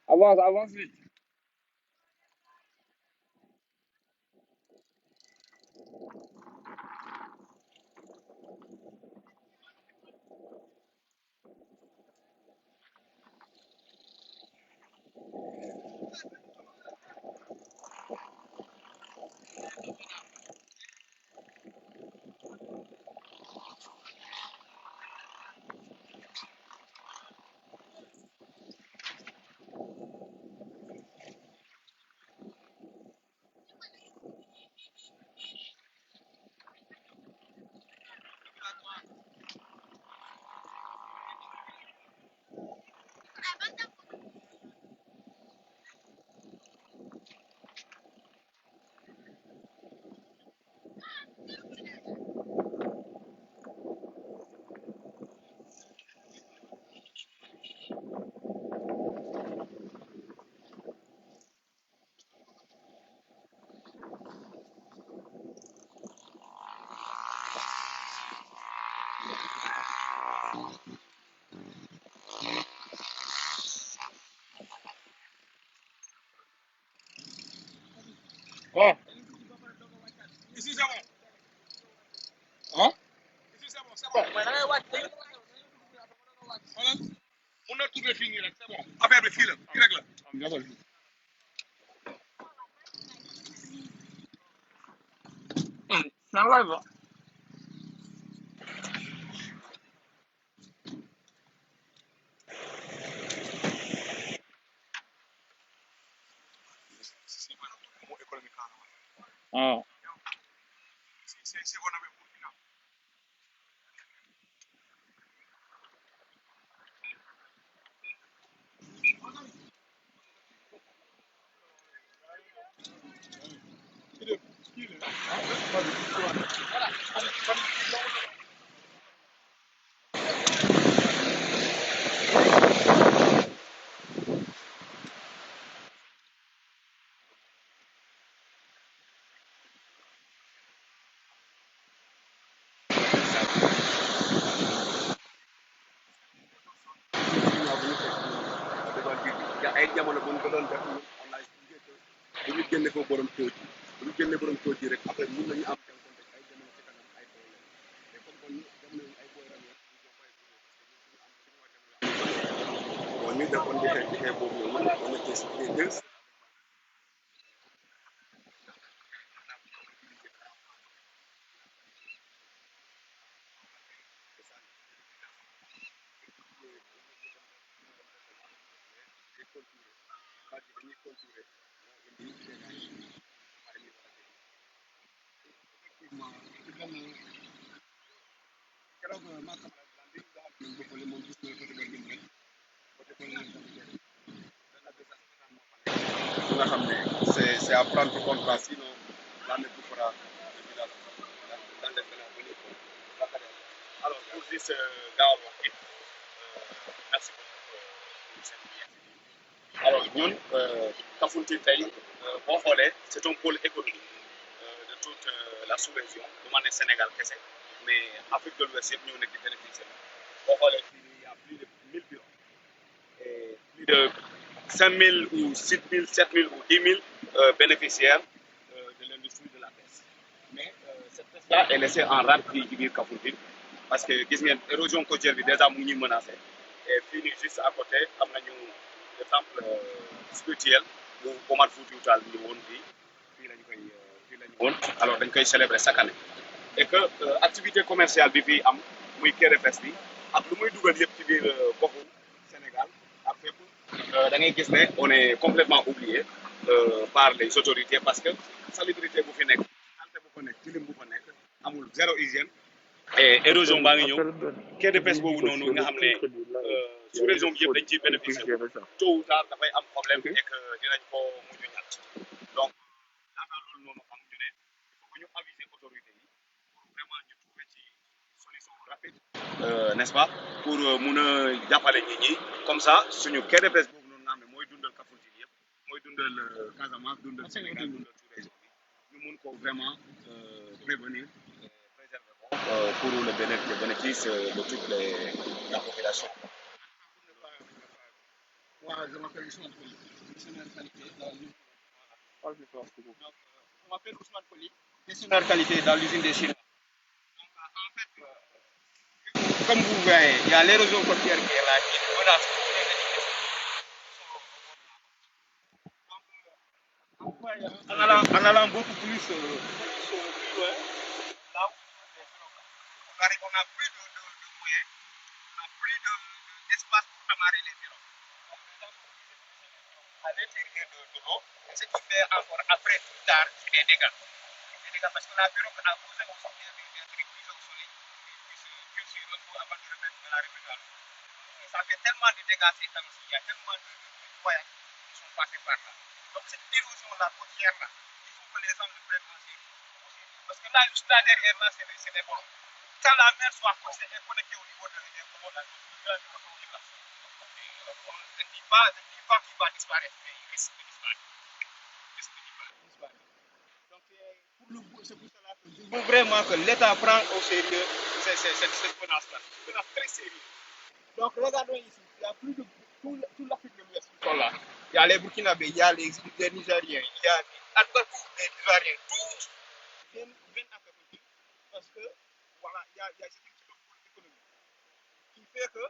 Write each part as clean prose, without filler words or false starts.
Avance, avance vite. Oh, ici c'est bon. Hein? Ici c'est bon, c'est bon. Xoolal mun na tourner fii nii rek c'est bon. Affaire bi fii la fii rek la. C'est en live. Ah. ay jamono bu ñu ko doon def on a expliqué que bu ñu génne ko borom tóoj bu ñu génne borom tóoj rek après mën nañu am jànkonte ay jamono ci kanam ay problème mais comme que dem nañu ay boy ram bon ñu defoon di xeex ci xeex boobu noonu on était sur les deux nga xam ne c'est à prendre en compte sinon l'année bu fera dans les phénomènes alors pour this gaawal wax it merci beaucoup alors ñun Kafountine tey boo xoolee c'est un pôle économique de toute la sous-région du ma ne Sénégal kese mais Afrique de l'Ouest yëpp ñoo nekk di bénéficier boo xoolee fii nii y a plus de 1000 bureaux et plus de 5000 ou 6000 7000 ou 10 000 bénéficiaires de l'industrie de la pêche mais cette pêche-là est laissée en rade fii ci biir Kafountine parce que gis ngeen érosion côtière bi déjà mu ngi menacé et fii nii juste à côté am nañu le temple spirituel bu Omar Foutiyou Tall bi ñu woon fii lañ koy fii lañu woon alors dañ koy célébrer chaque année et que activité commerciale bi fii am muy Quai de Pêche bi ak lu muy dugal yëpp ci biir goxu Sénégal ak fépp da ngay gis ne on est complètement oublié par les autorités parce que salubrité bu fi nekk santé bu fa nekk tilim bu fa nekk amul zéro hygiène et érosion baa ngi ñëw Quai de Pêche boobu noonu nga xam ne sous région bi yëpp dañ ciy bénéficier tôt ou tard dafay am problème et que dinañ ko mujj ñàkk donc laata loolu noonu am ñu ne il faut que ñu aviser autorités yi pour vraiment ñu trouver ci solution rapide n'est-ce pas pour mun a jàppale nit ñi comme ça suñu Quai de Pêche boobu noonu nga xam ne mooy dundal Kafountine yëpp mooy dundal Casamance dundal Sénégal dundal sous région bi ñu mun ko vraiment prévenir pour le bénéfice de toute la population. waaw je m'appelle Ousmane Poli, gestionnaire qualité dans l'usine. Donc, je m'appelle Ousmane Poli, gestionnaire qualité dans l'usine des Chinois. Donc, en fait, comme vous voyez, il y a l'érosion côtière qui est là, qui menace tous les équipes. En allant beaucoup plus loin, là où on n'a plus de moyens, on n'a plus d'espace pour amarrer les pirogues. Donc, nous avons à l'intérieur de l'eau, ce qui fait encore après, plus tard, c'est des dégâts. Des dégâts parce que la pirogue a besoin aussi d'être prise au soleil, puis sur un peu avant de remettre de la remettre à l'eau. Ça fait tellement de dégâts ces temps-ci, il y a tellement de voyages qui sont passés par là. Donc cette érosion-là, côtière-là, il faut que les gens le prennent en sérieux. Parce que là, juste là derrière, là, c'est des bons. Quand la mer soit connectée au niveau de on ne dit pas qu'il va disparaître, mais il risque de disparaître. Donc c'est pour cela que je veux vraiment que l'État prenne au sérieux cette menace-là. C'est une menace très sérieuse. Donc regardons ici, il y a plus de tout l'Afrique de l'Ouest qui sont là. Il y a les Burkinabés, il y a les Nigériens, il y a les Ivoiriens, tous viennent à Cameroun parce que voilà, il y a cette culture économique qui fait que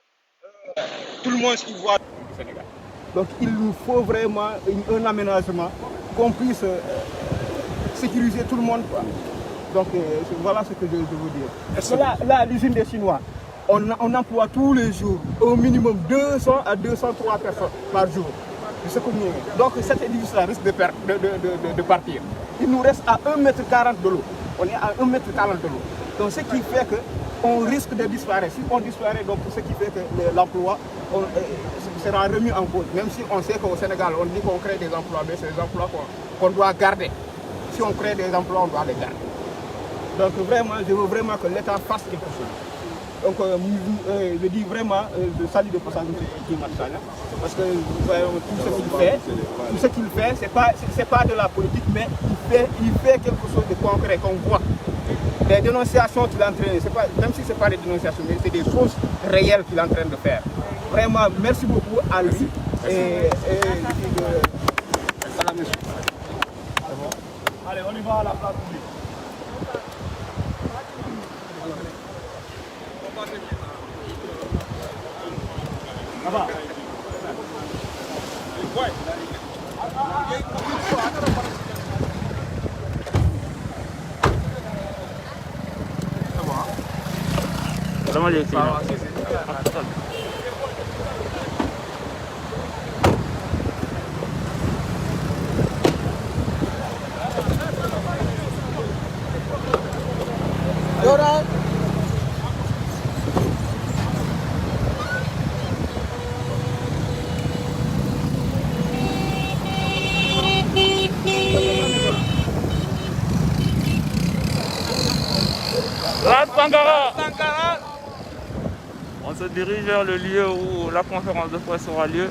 tout le monde y voit au Sénégal. Donc il nous faut vraiment un aménagement qu'on puisse sécuriser tout le monde, quoi. Donc voilà ce que je veux dire. Parce que là l'usine des Chinois, on emploie tous les jours au minimum 200 à 203 personnes par jour. Donc cet édifice-là risque de partir. Il nous reste à 1,40 m de l'eau. On est à 1,40 m de l'eau. Donc ce qui fait qu'on risque de disparaître. Si on disparaît, donc ce qui fait que l'emploi sera remis en cause. Même si on sait qu'au Sénégal, on dit qu'on crée des emplois, mais c'est des emplois qu'on doit garder. Si on crée des emplois, on doit les garder. Donc vraiment, je veux vraiment que l'État fasse quelque chose. Donc je dis vraiment, je salue de passage M. Matsana, parce que tout ce qu'il fait, c'est pas de la politique, mais il fait quelque chose de concret, qu'on voit. Les dénonciations qu'il est en train de faire, même si ce n'est pas des dénonciations, mais c'est des choses réelles qu'il est en train de faire. Vraiment, merci beaucoup à lui. Allez, on y va à la place publique. Ça va. Ouais. Sama lihat sini. Yaudah. Sankara. On se dirige vers le lieu où la conférence de presse aura lieu.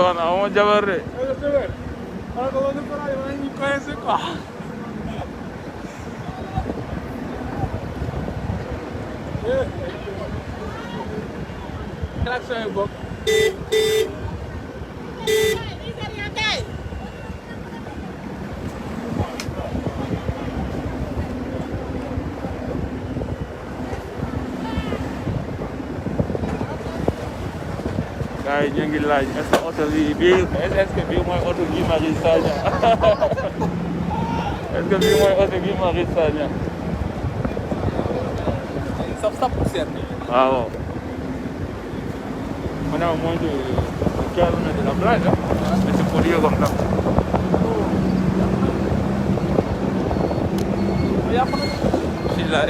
On jabar deh. Kalau kau tu pernah yang ini kau suka. Klakson yang bok. Guys, ñu ngi laaj est-ce que oto bii mooy oto Guy Marius Sagna est-ce que bii mooy oto Guy Marius Sagna. Sap poussière. waaw. On est à moins de 15 mètres de la plage, mais c'est pollué comme ça. C'est là.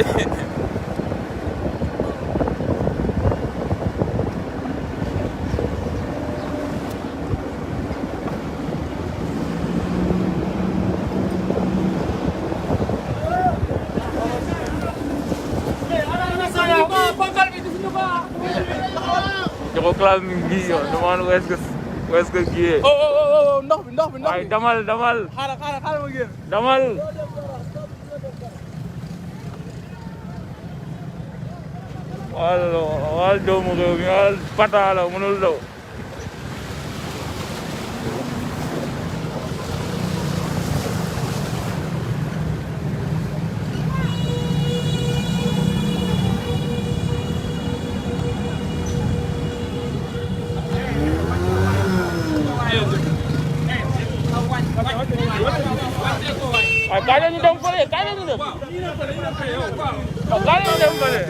ko climbing gi yo no man west ko gi oh ndox bi ay damal xaaral ma génn damal wal doomu réew mi wal pata la mënul daw ay kaay la ñu dem fële kaay la ñu dem kaay la ñu dem fële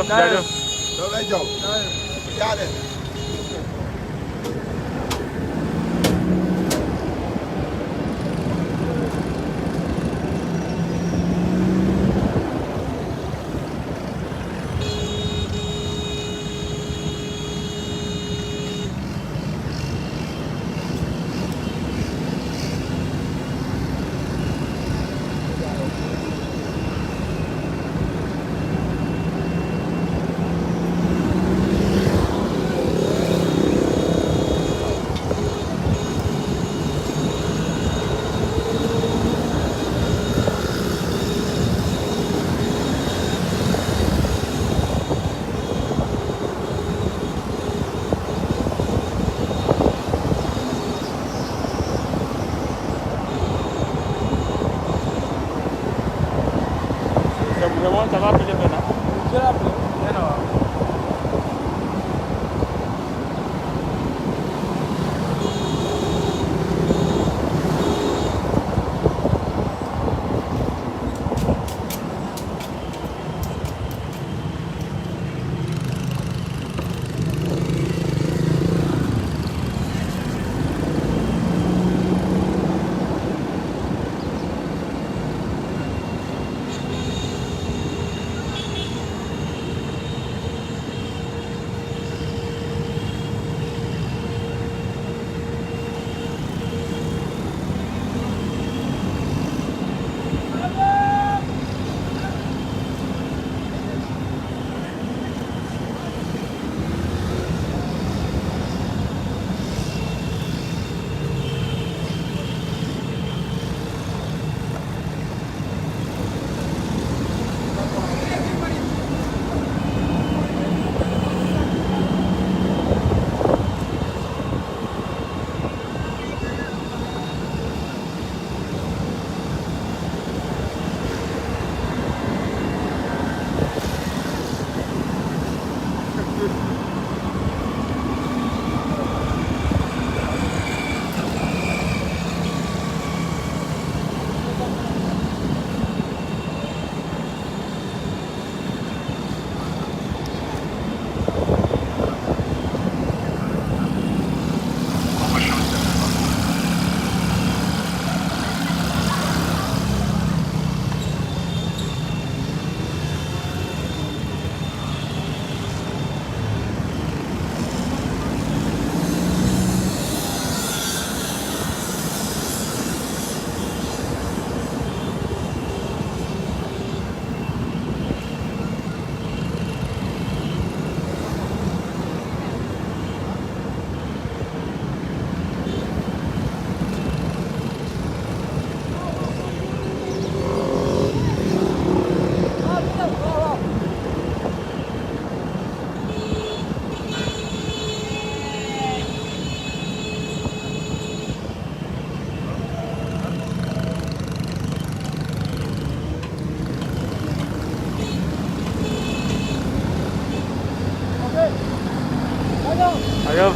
jaajëf loolu lay jox jaade Ayo.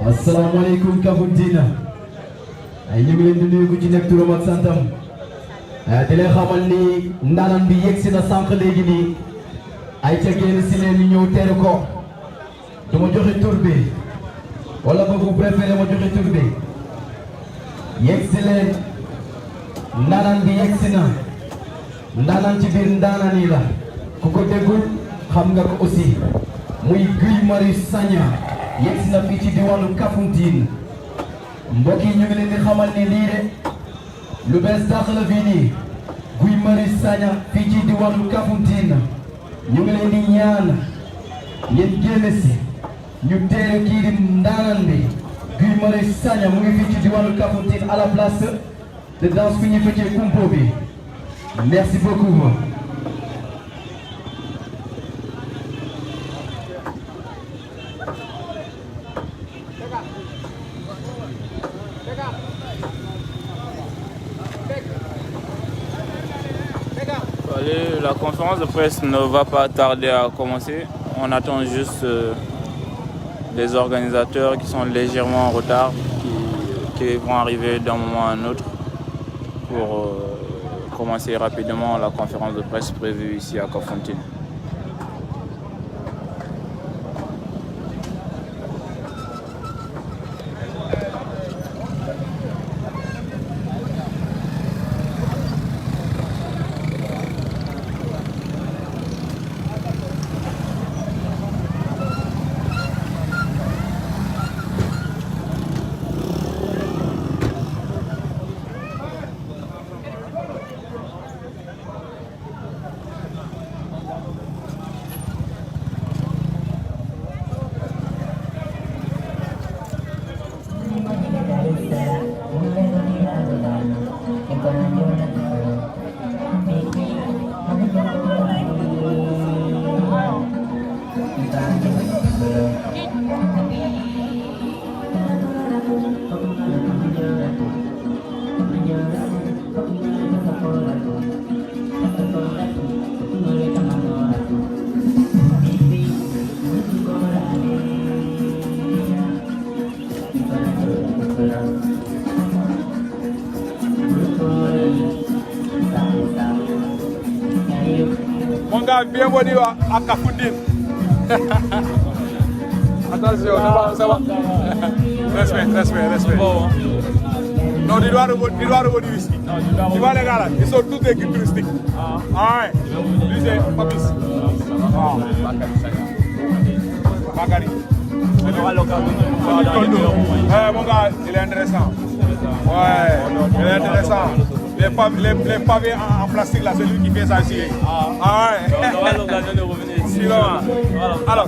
Assalamualaikum Kafountine ay ñu ngi leen di nuyu ku ci nekk turam ak santam di leen xamal ni ndaanaan bi yegg si na sànq léegi nii ay ca génn si leen ñu ñëw teeru ko du ma joxe tur bi wala ba vous préféré ma joxe tur bi yegg si leen ndaanaan bi yegg si na ndaanaan ci biir ndaanaan yi la ku ko déggul xam nga ko aussi muy Guy Marius Sagna yegsi na fii ci diwaanu Kafountine mbokk yi ñu ngi leen di xamal ni lii de lu bees dàq la fii nii Guy Marius Sagna fii ci diwaanu Kafountine ñu ngi leen di ñaan ngeen génn si ñu teere kii di ndaanaan bi Guy Marius Sagna mu ngi fii ci diwaanu Kafountine à la place de danse fi ñu fekkee kumpo bi merci beaucoup. Allez, la conférence de presse ne va pas tarder à commencer. On attend juste les organisateurs qui sont légèrement en retard, qui vont arriver d'un moment à un autre pour commencer rapidement la conférence de presse prévue ici à Kafountine. Mon gars, bienvenue à Kafountine. Attention, ça va. Respect. Non, tu dois revenir ici. Tu vois les gars là, ils sont tous des guides touristiques. Ah ouais. Lui c'est Papis. Bakary. Mon gars, il est intéressant. Ouais, il est intéressant. Les pavés en plastique là, c'est lui qui fait ça ici. Ah ouais. On aura l'occasion de revenir ici. Sinon, alors.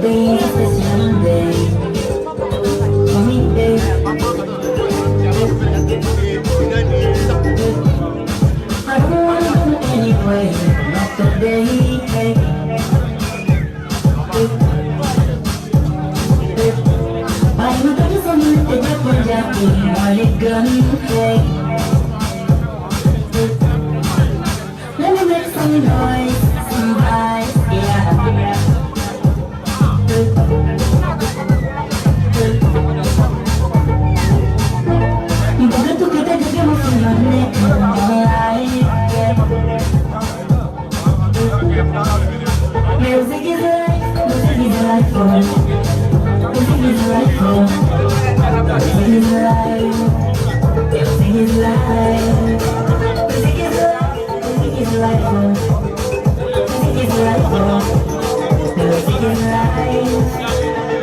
Today is a special day for me, babe. I don't wanna go anywhere, not today, hey. I'm not gonna send you to the Punjabi, Maligan, hey. Let me make some noise, some vibes, yeah. Begitu kita juga masih mulai, music is life, music is life, music is life, music is life, music is life, music is life, music is life, music is life, music is life,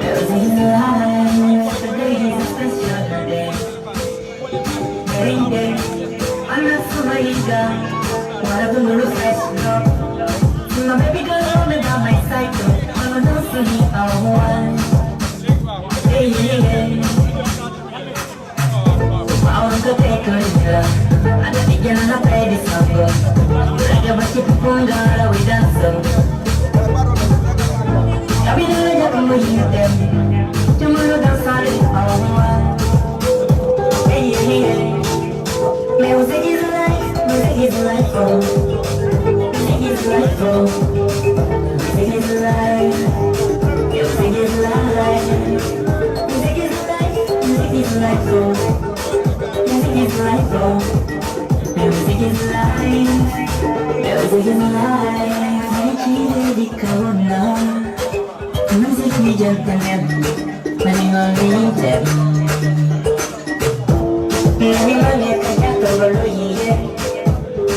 music is life. Today is a special day. I'm not so young, wanna be more fresh, no. My baby girl on me by my side, I'm a no silly, I want. Hey, yeah. I wanna go take her to club. I don't think you're gonna play this song, bro. I got my shit from God, we dance so. I'll be doing it from where you them. Tomorrow dance all it, I want. Hey, yeah. Music is life, music is life, oh. Music is life, oh. Music is life, music is life. Music is life, music is life, oh. Music is life, oh. Music is life, music is life. Saya di kawana, musik ni jangan meninggalkan jam. Mani kaya kabalo yiye,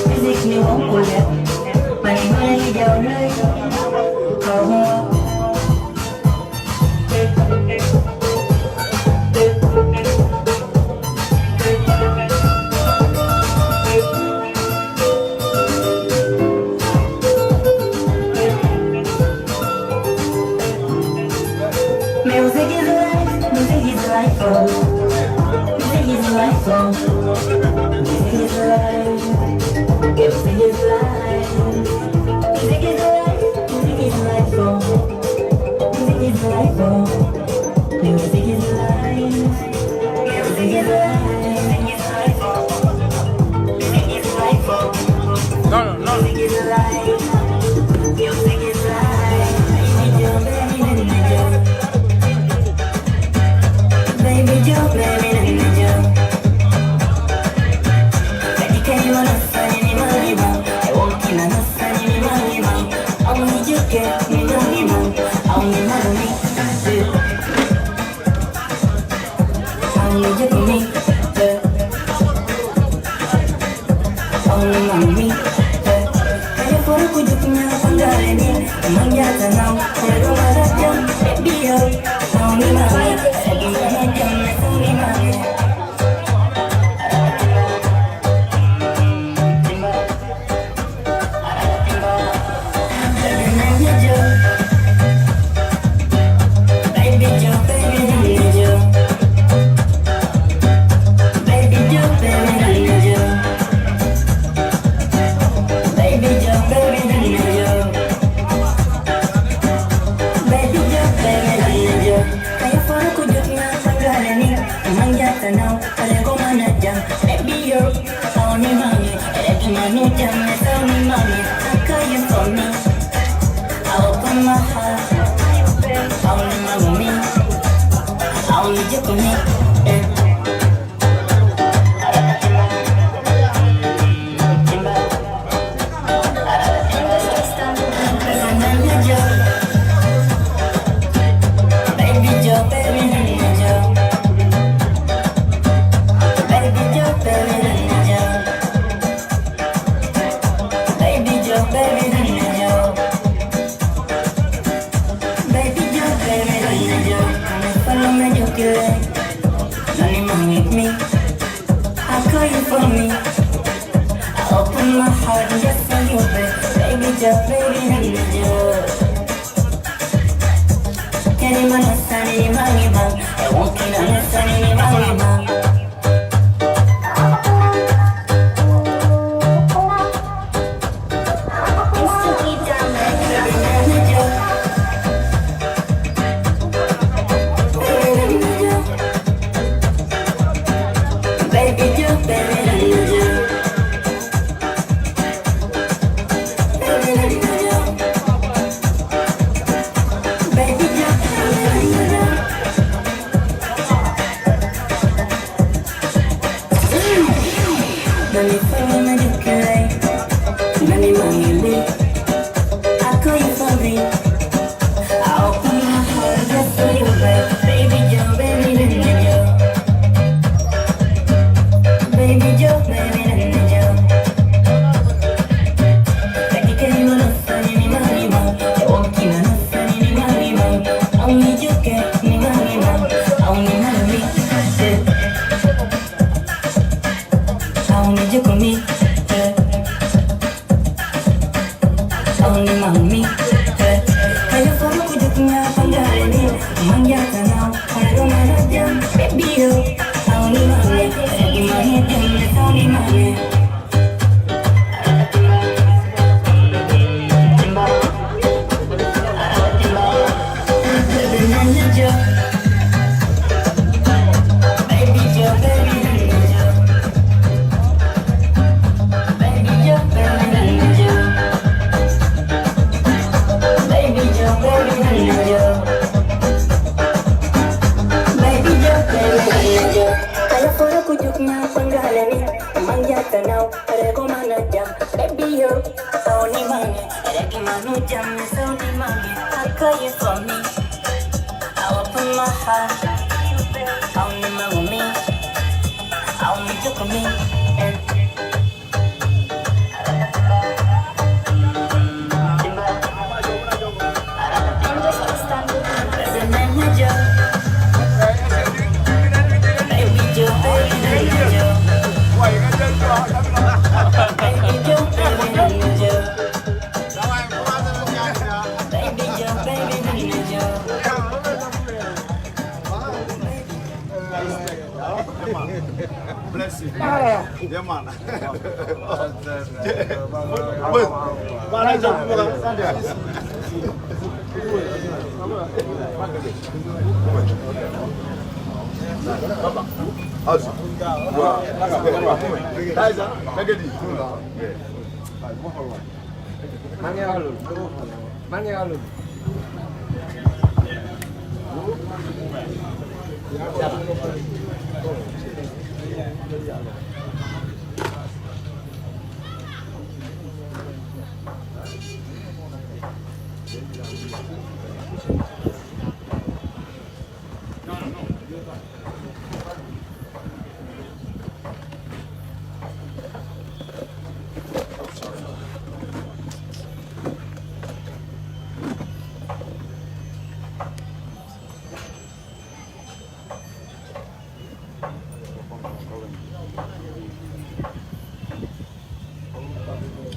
music ni wong kulit, mani jauh lagi, kau. Music is life, music is life, oh. Music is life, oh. Music is life, music is life. Music is life, music is life, oh. Music is life, oh. Music is life, music is life, oh. Music is life, oh. No. Music is life, music is life. Baby Joe, baby Joe. Baby, can you understand me, money man? I won't kill understand me, money man. I want you to get me, money man. I want you to me, I want you to me, I want me. Kaya for aku juga punya pandai ni, emang jatuh now. Saya rumah datang, baby yo, I want me money.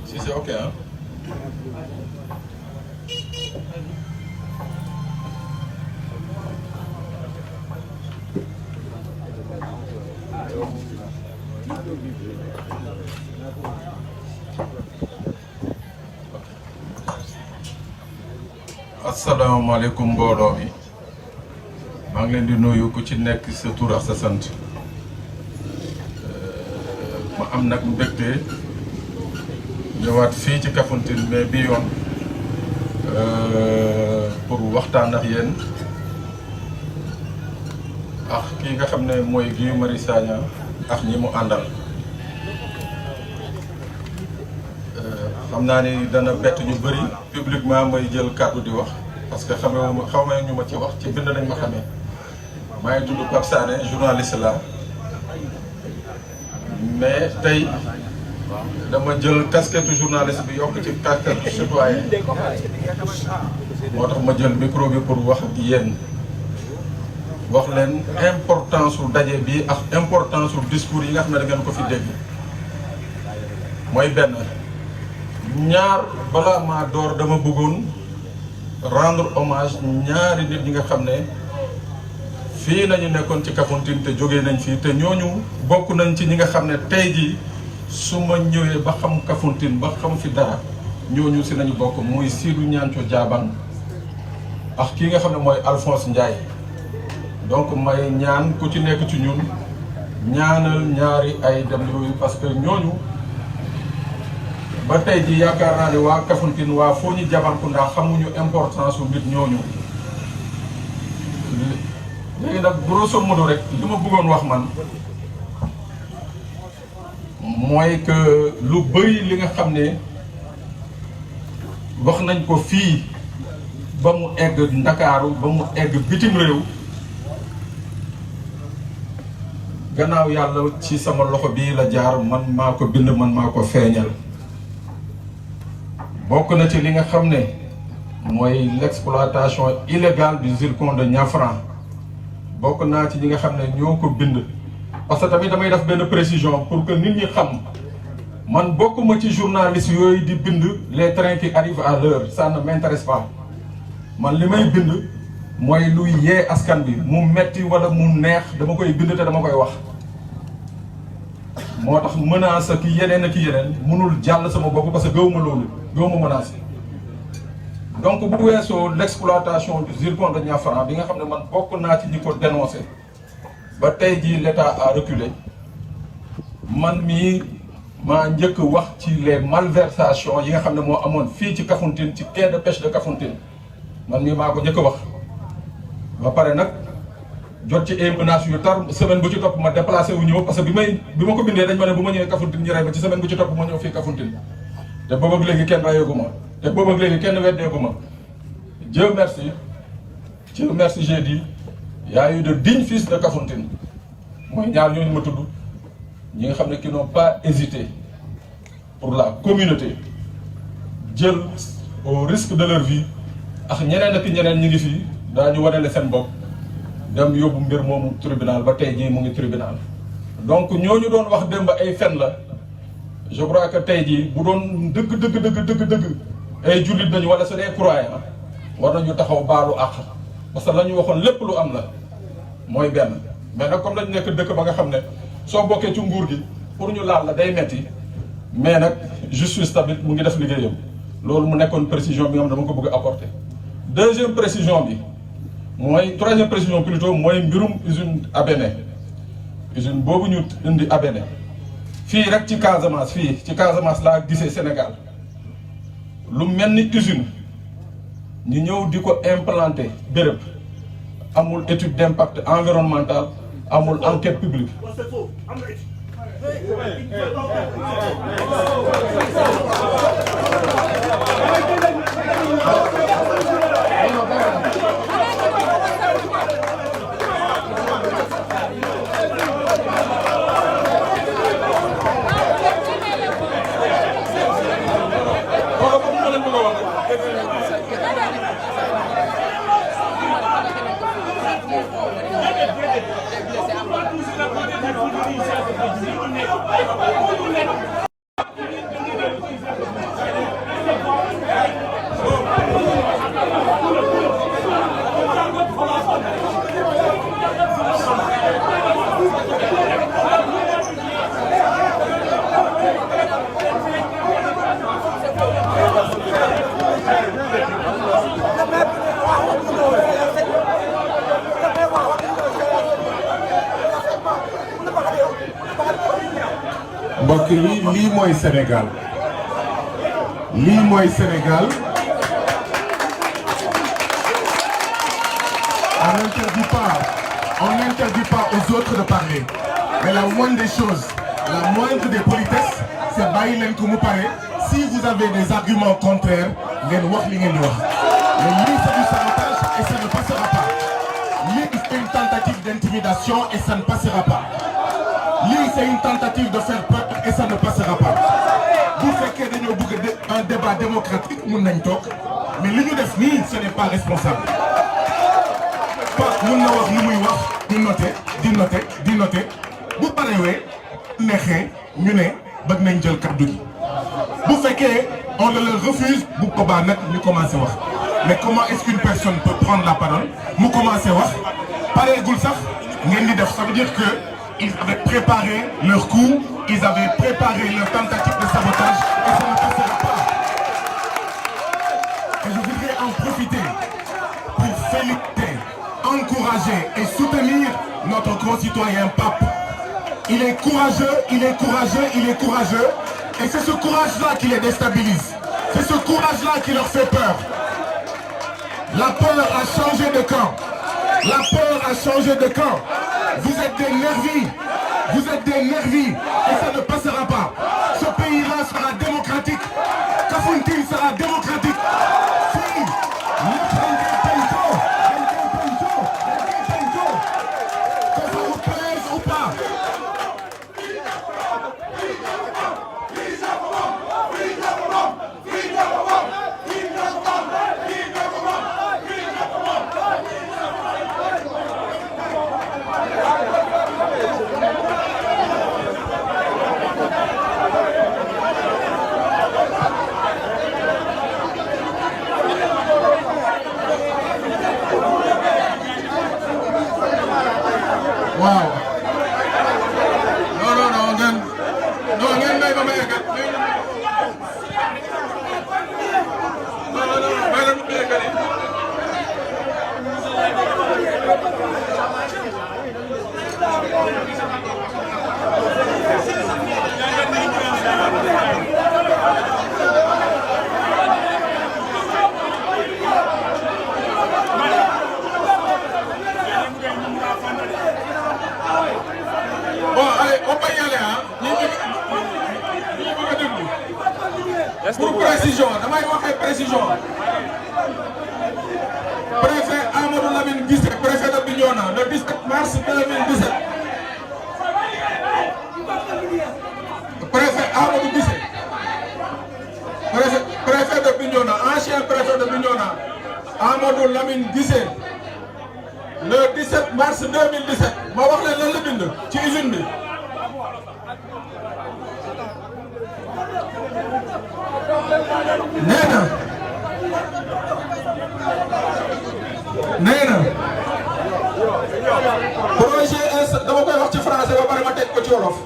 Si c'est ok, hein? Asalaamaaleykum mbooloo mi maa ngi leen di nuyu ku ci nekk sa tur ak sa sant ma am nag mbégte ñëwaat fii ci Kafountine mais bii yoon pour waxtaan ak yéen ak kii nga xam ne mooy Guy Marius Sagna ak ñi mu àndal xam naa ni dana bett ñu bëri publiquement may jël kàddu di wax parce que xaw ma ñu ma ci wax ci bind nañ ma xamee maa ngi tudd Pape Sané journaliste la mais tey dama jël casquette journaliste bi yokk ci casquette citoyen moo tax ma jël micro bi pour wax ak yéen wax leen importance su daje bi ak importance su discours yi nga xam ne da ngeen ko fi dégg mooy benn ñaar balaa maa door dama bëggoon rendre hommage ñaari nit ñi nga xam ne fii nañu nekkoon ci Kafountine te jógee nañ fii te ñooñu bokk nañ ci ñi nga xam ne tey jii su ma ñëwee ba xam Kafountine ba xam fi dara ñooñu si nañu bokk muy Sidou Niancho Diabang ak kii nga xam ne mooy Alphonse Ndiaye. donc may ñaan ku ci nekk ci ñun ñaanal ñaari ay dem yooyu parce que ñooñu ba tey ji yaakaar naa ne waa Kafountine waa Fogni Diabankunda xamuñu importance su nit ñooñu. léegi nag grosso modo rek li ma bëggoon wax man mooy que lu bëri li nga xam ne wax nañ ko fii ba mu egg Ndakaaru ba mu egg bitim réew gannaaw yàlla ci sama loxo bii la jaar man maa ko bind man maa ko feeñal bokk na ci li nga xam ne mooy l'exploitation illégale du zircon de Niafran bokk naa ci ñi nga xam ne ñoo ko bind parce que tamit damay def benn précision pour que nit ñi xam man bokkuma ci journaliste yooyu di bind les trains qui arrivent à l'heure ça ne m'intéresse pas man li may bind mooy luy yee askan bi mu metti wala mu neex dama koy bind te dama koy wax moo tax menace ak yeneen mënul jàll sama bopp parce que gëwuma loolu gëwuma menace donc bu weesoo l'exploitation du zircon de Niafran bi nga xam ne man bokk naa ci ñi ko dénoncé ba tey jii l'État a reculé man mii maa njëkk wax ci les malversations yi nga xam ne moo amoon fii ci Kafountine ci quai de pêche de Kafountine man mii maa ko njëkk wax ba pare nag jot ci ay menaces yu tar semaine bu ci topp ma déplacé wu ñëw parce que bi ma ko bindee dañ ma ne bu ma ñëwee Kafountine ñu rey ma ci semaine bu ci topp ma ñëw fii Kafountine te boobu ak léegi kenn reyeegu ma te boobu ak léegi kenn weddeegu ma Dieu merci j'ai dit y a eu de dignes fils de Kafountine mooy ñaar ñooñu ma tudd ñi nga xam ne qui n'ont pas hésité pour la communauté jël au risque de leur vie ak ñeneen ak ñeneen ñi ngi fii daañu wanele seen bopp dem yóbbu mbir moomu tribunal ba tey jii mu ngi tribunal donc ñooñu doon wax démb ay fen la je crois que tey jii bu doon dëgg ay jullit nañu wala c'est des croyants war nañu taxaw baalu àq parce que la ñu waxoon lépp lu am la mooy benn mais nag comme dañu nekk dëkk ba nga xam ne soo bokkee ci nguur gi pour ñu laal la day metti mais nag justice tamit mu ngi def liggéeyam loolu mu nekkoon précision bi nga xam ne dama ko bëgg apporter. deuxième précision bi mooy troisième précision plutôt mooy mbirum usine Abéné usine boobu ñu indi Abéné fii rek ci Casamance laa gisee Sénégal lu mel ni usine ñu ñëw di ko implanter béréb amul étude d'impact environnemental amul enquête publique. mbokk yi lii mooy Sénégal on n'interdit pas aux autres de parler mais la moindre des choses la moindre des politesses c'est bàyyi leen ko mu pare si vous avez des arguments contraires ngeen wax li ngeen di wax mais lii c'est du sabotage et ça ne passera pas lii c'est une tentative d'intimidation et ça ne passera pas lii c'est une tentative de faire peur et ça ne passera pas bu fekkee dañoo bëgg un débat démocratique mun nañ toog mais li ñu def nii ce n'est pas responsable mun na wax li muy wax di noter bu parewee neexee ñu ne bëgg nañ jël kaddu gi bu fekkee on le leur refuse bu ko baax nag ñu commencé wax Mais comment est-ce qu'une personne peut prendre la parole? Nous commençons à voir. Pareil, ça veut dire qu'ils avaient préparé leur coup, ils avaient préparé leur tentative de sabotage et ça ne passera pas. Et je voudrais en profiter pour féliciter, encourager et soutenir notre concitoyen Pape. Il est courageux, il est courageux, il est courageux. Et c'est ce courage-là qui les déstabilise. C'est ce courage-là qui leur fait peur. La peur a changé de camp. La peur a changé de camp. Vous êtes des nervis. Vous êtes des nervis. Et ça ne passera pas. Ce pays-là sera démocratique. Kafountine sera démocratique. Si que ça vous plaise ou pas. Wow. No, again, Bon, allez, on va y aller, hein. Pour précision, damay waxee précision. Préfet Amadou Lamine Guissé, préfet de Bignona, le 17 mars 2017. Préfet Amadou Guissé. Préfet de Bignona, ancien préfet de Bignona, Amadou Lamine Guissé. Le 17 mars 2017 ma wax leen lan la bind ci usine bi nee na projet dama koy wax ci français ba pare ma teg ko ci wolof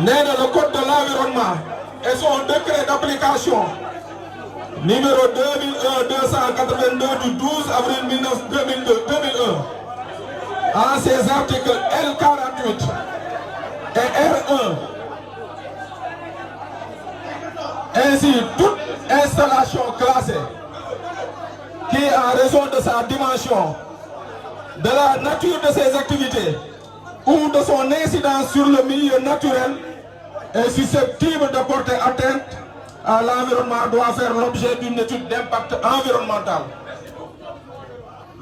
nee na le code de l'environnement et son décret d'application numéro 2001-282 du 12 avril 2001 en ses articles L48 et R1. Ainsi, toute installation classée qui, en raison de sa dimension, de la nature de ses activités ou de son incidence sur le milieu naturel est susceptible de porter atteinte à l'environnement doit faire l'objet d'une étude d'impact environnemental.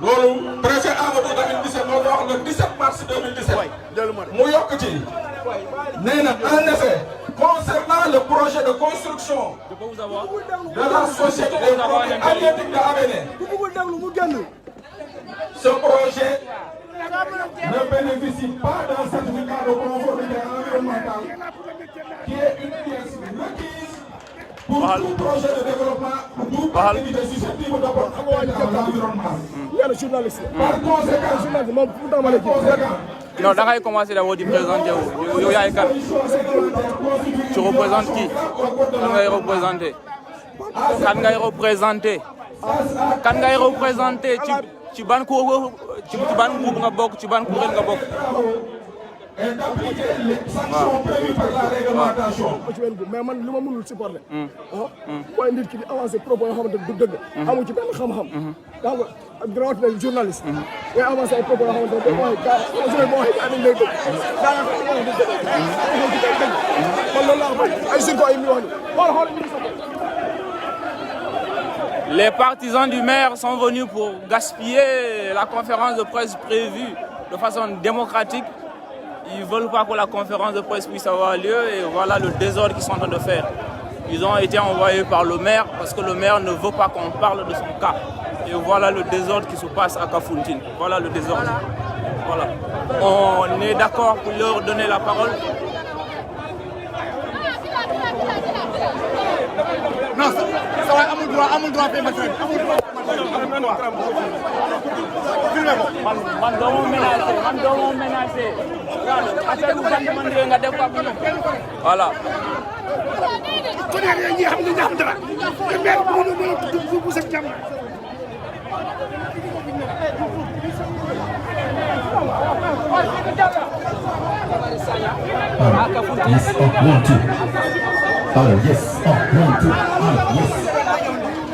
Le préfet Amadou Lamine Guissé moo ko wax le 17 mars 2017 mu yokk ci nee na en effet concernant le projet de construction de la société des produits halieutiques de Abéné, ce projet ne bénéficie pas d'un certificat de conformité environnementale qui est une pièce requise pour tout projet de développement ou toute activité susceptible de porter atteinte à l'environnement. Par conséquent, non, da ngay commencer d'abord di présenter yow yaay kan tu représentes qui kan ngay représenter ci ban groupe nga bokk ci ban kuréel nga bokk. Et d'appliquer les sanctions prévues par la réglementation. mais man li ma mënul supporter. waaye nit ki di avancer propos yoo xamante ne du dëgg. amu ci benn xam-xam. donc rawatina journaliste. ngay avancer ay propos yoo xamante ne mooy gaa boo waxee gaa dañ lay dëgg. daanaka man loolu laa xam ay surcoût yi muy wax nii xool Les partisans du maire sont venus pour gaspiller la conférence de presse prévue de façon démocratique. Ils ne veulent pas que la conférence de presse puisse avoir lieu et voilà le désordre qu'ils sont en train de faire. Ils ont été envoyés par le maire parce que le maire ne veut pas qu'on parle de son cas. Et voilà le désordre qui se passe à Kafountine. Voilà le désordre. Voilà. On est d'accord pour leur donner la parole. Non, ça va amul droit fay match amul droit. Man doo ma menacé. Affaire bu bandi man de nga def ko ak ñoom. Voilà. Ko ne ñi xam ne ñam dara. Te mer bu sa jàmm. Yes, oh, 1, 2. Hello, yes, oh, 1, 2.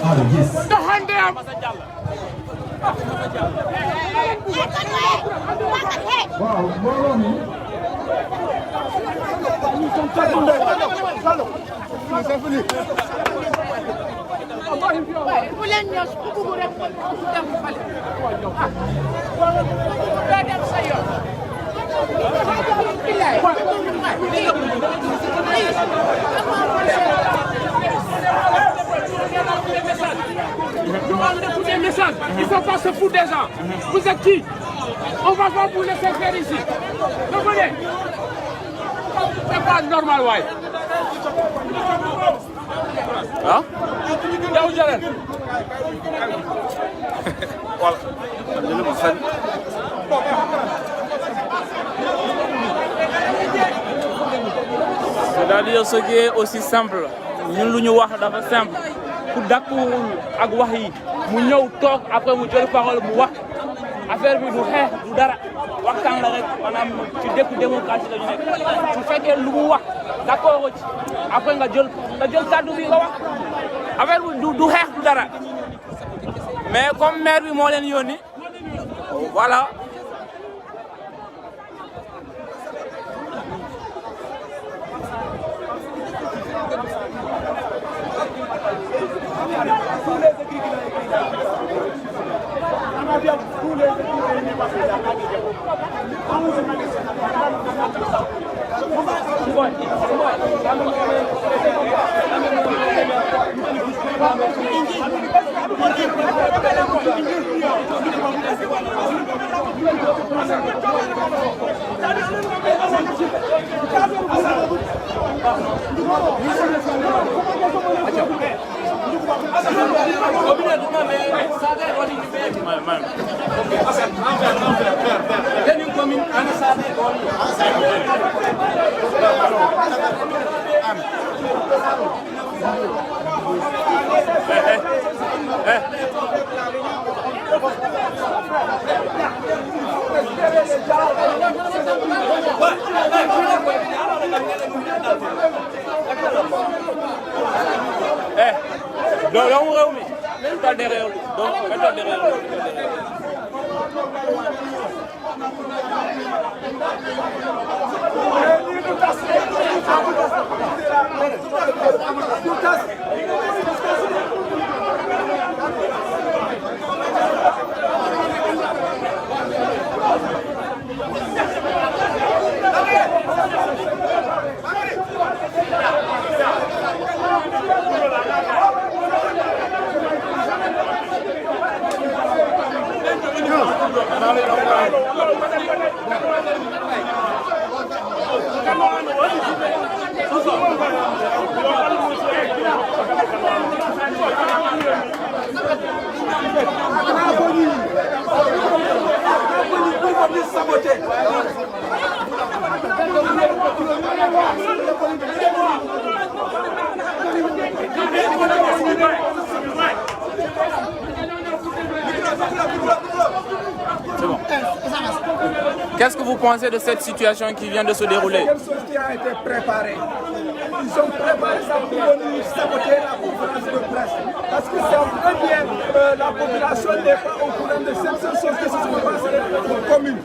Hello, yes. Wow, mbooloo mi. Des messages. Il ne faut pas se foutre des gens. Vous êtes qui? On va pas vous laisser faire ici. Vous voyez? C'est pas normal, ouais. Hein? Yaw Jalen. Voilà. C'est-à-dire ce qui est aussi simple. Ñun lu ñu wax dafa simple. Ku d'accordul ak wax yi mu ñëw toog après mu jël parole mu wax affaire bi du xeex du dara waxtaan la rek maanaam ci dëkku démocratie la ñu nekk su fekkee lu mu wax d'accord ci après nga jël kàddu bi nga wax affaire bi du xeex du dara mais comme maire bi moo leen yónni voilà. Doomu réew mi tool de réew donc tool de réew C'est bon. Qu'est-ce que vous pensez de cette situation qui vient de se dérouler? Quelque chose qui a été préparé. Ils ont préparé ça pour venir saboter la conférence de presse. Parce que c'est très bien, la population n'est pas au courant de certaines choses qui se sont passées dans la commune.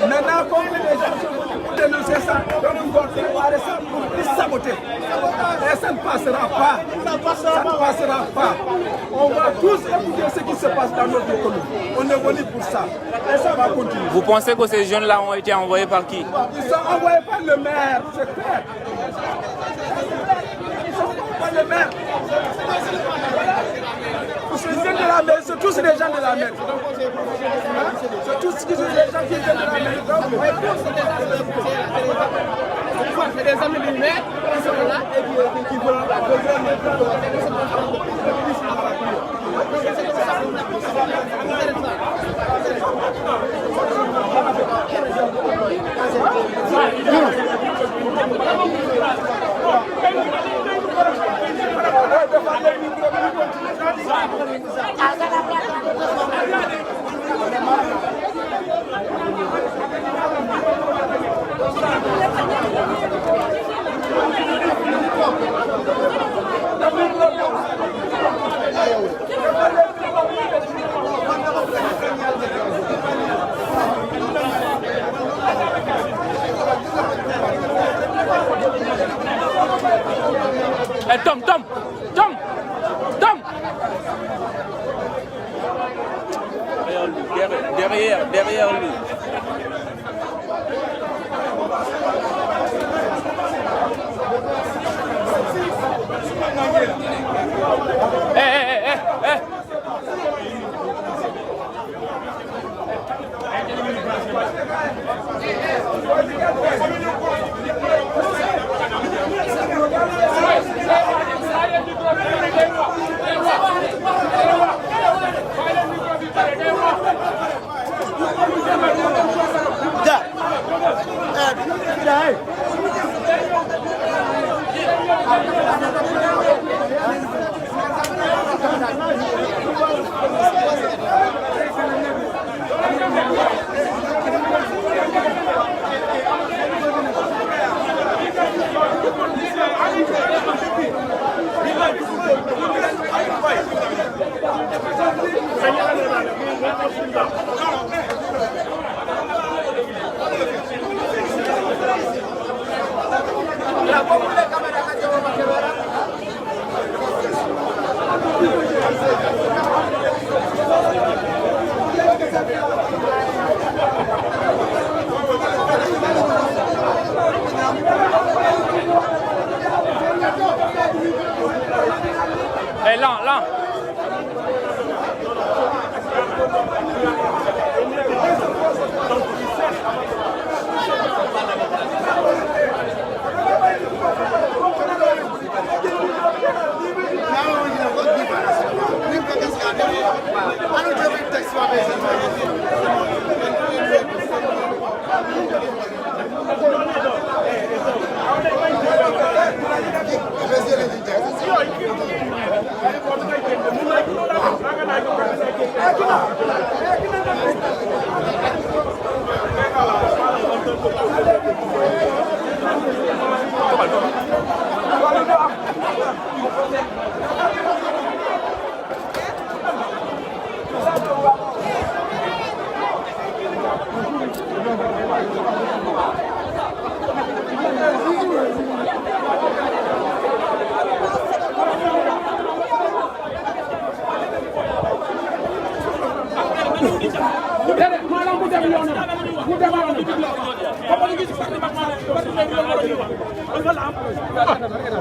Maintenant, comme les gens ont dénoncé ça, donc ils vont préparer ça pour les saboter. Et ça ne passera pas. Ça ne passera pas. On va tous écouter ce qui se passe dans notre commune. On est venu pour ça. Et ça va continuer. Vous pensez que ces jeunes-là ont été envoyés par qui? Ils sont envoyés par le maire, c'est clair. Ils sont envoyés par le maire. C'est tous des gens de la mer. C'est tous des gens qui viennent de la mer. c'est des amis du maire qui sont là et qui veulent la deuxième. C'est comme ça qu'on Tom. Derrière lui. Là.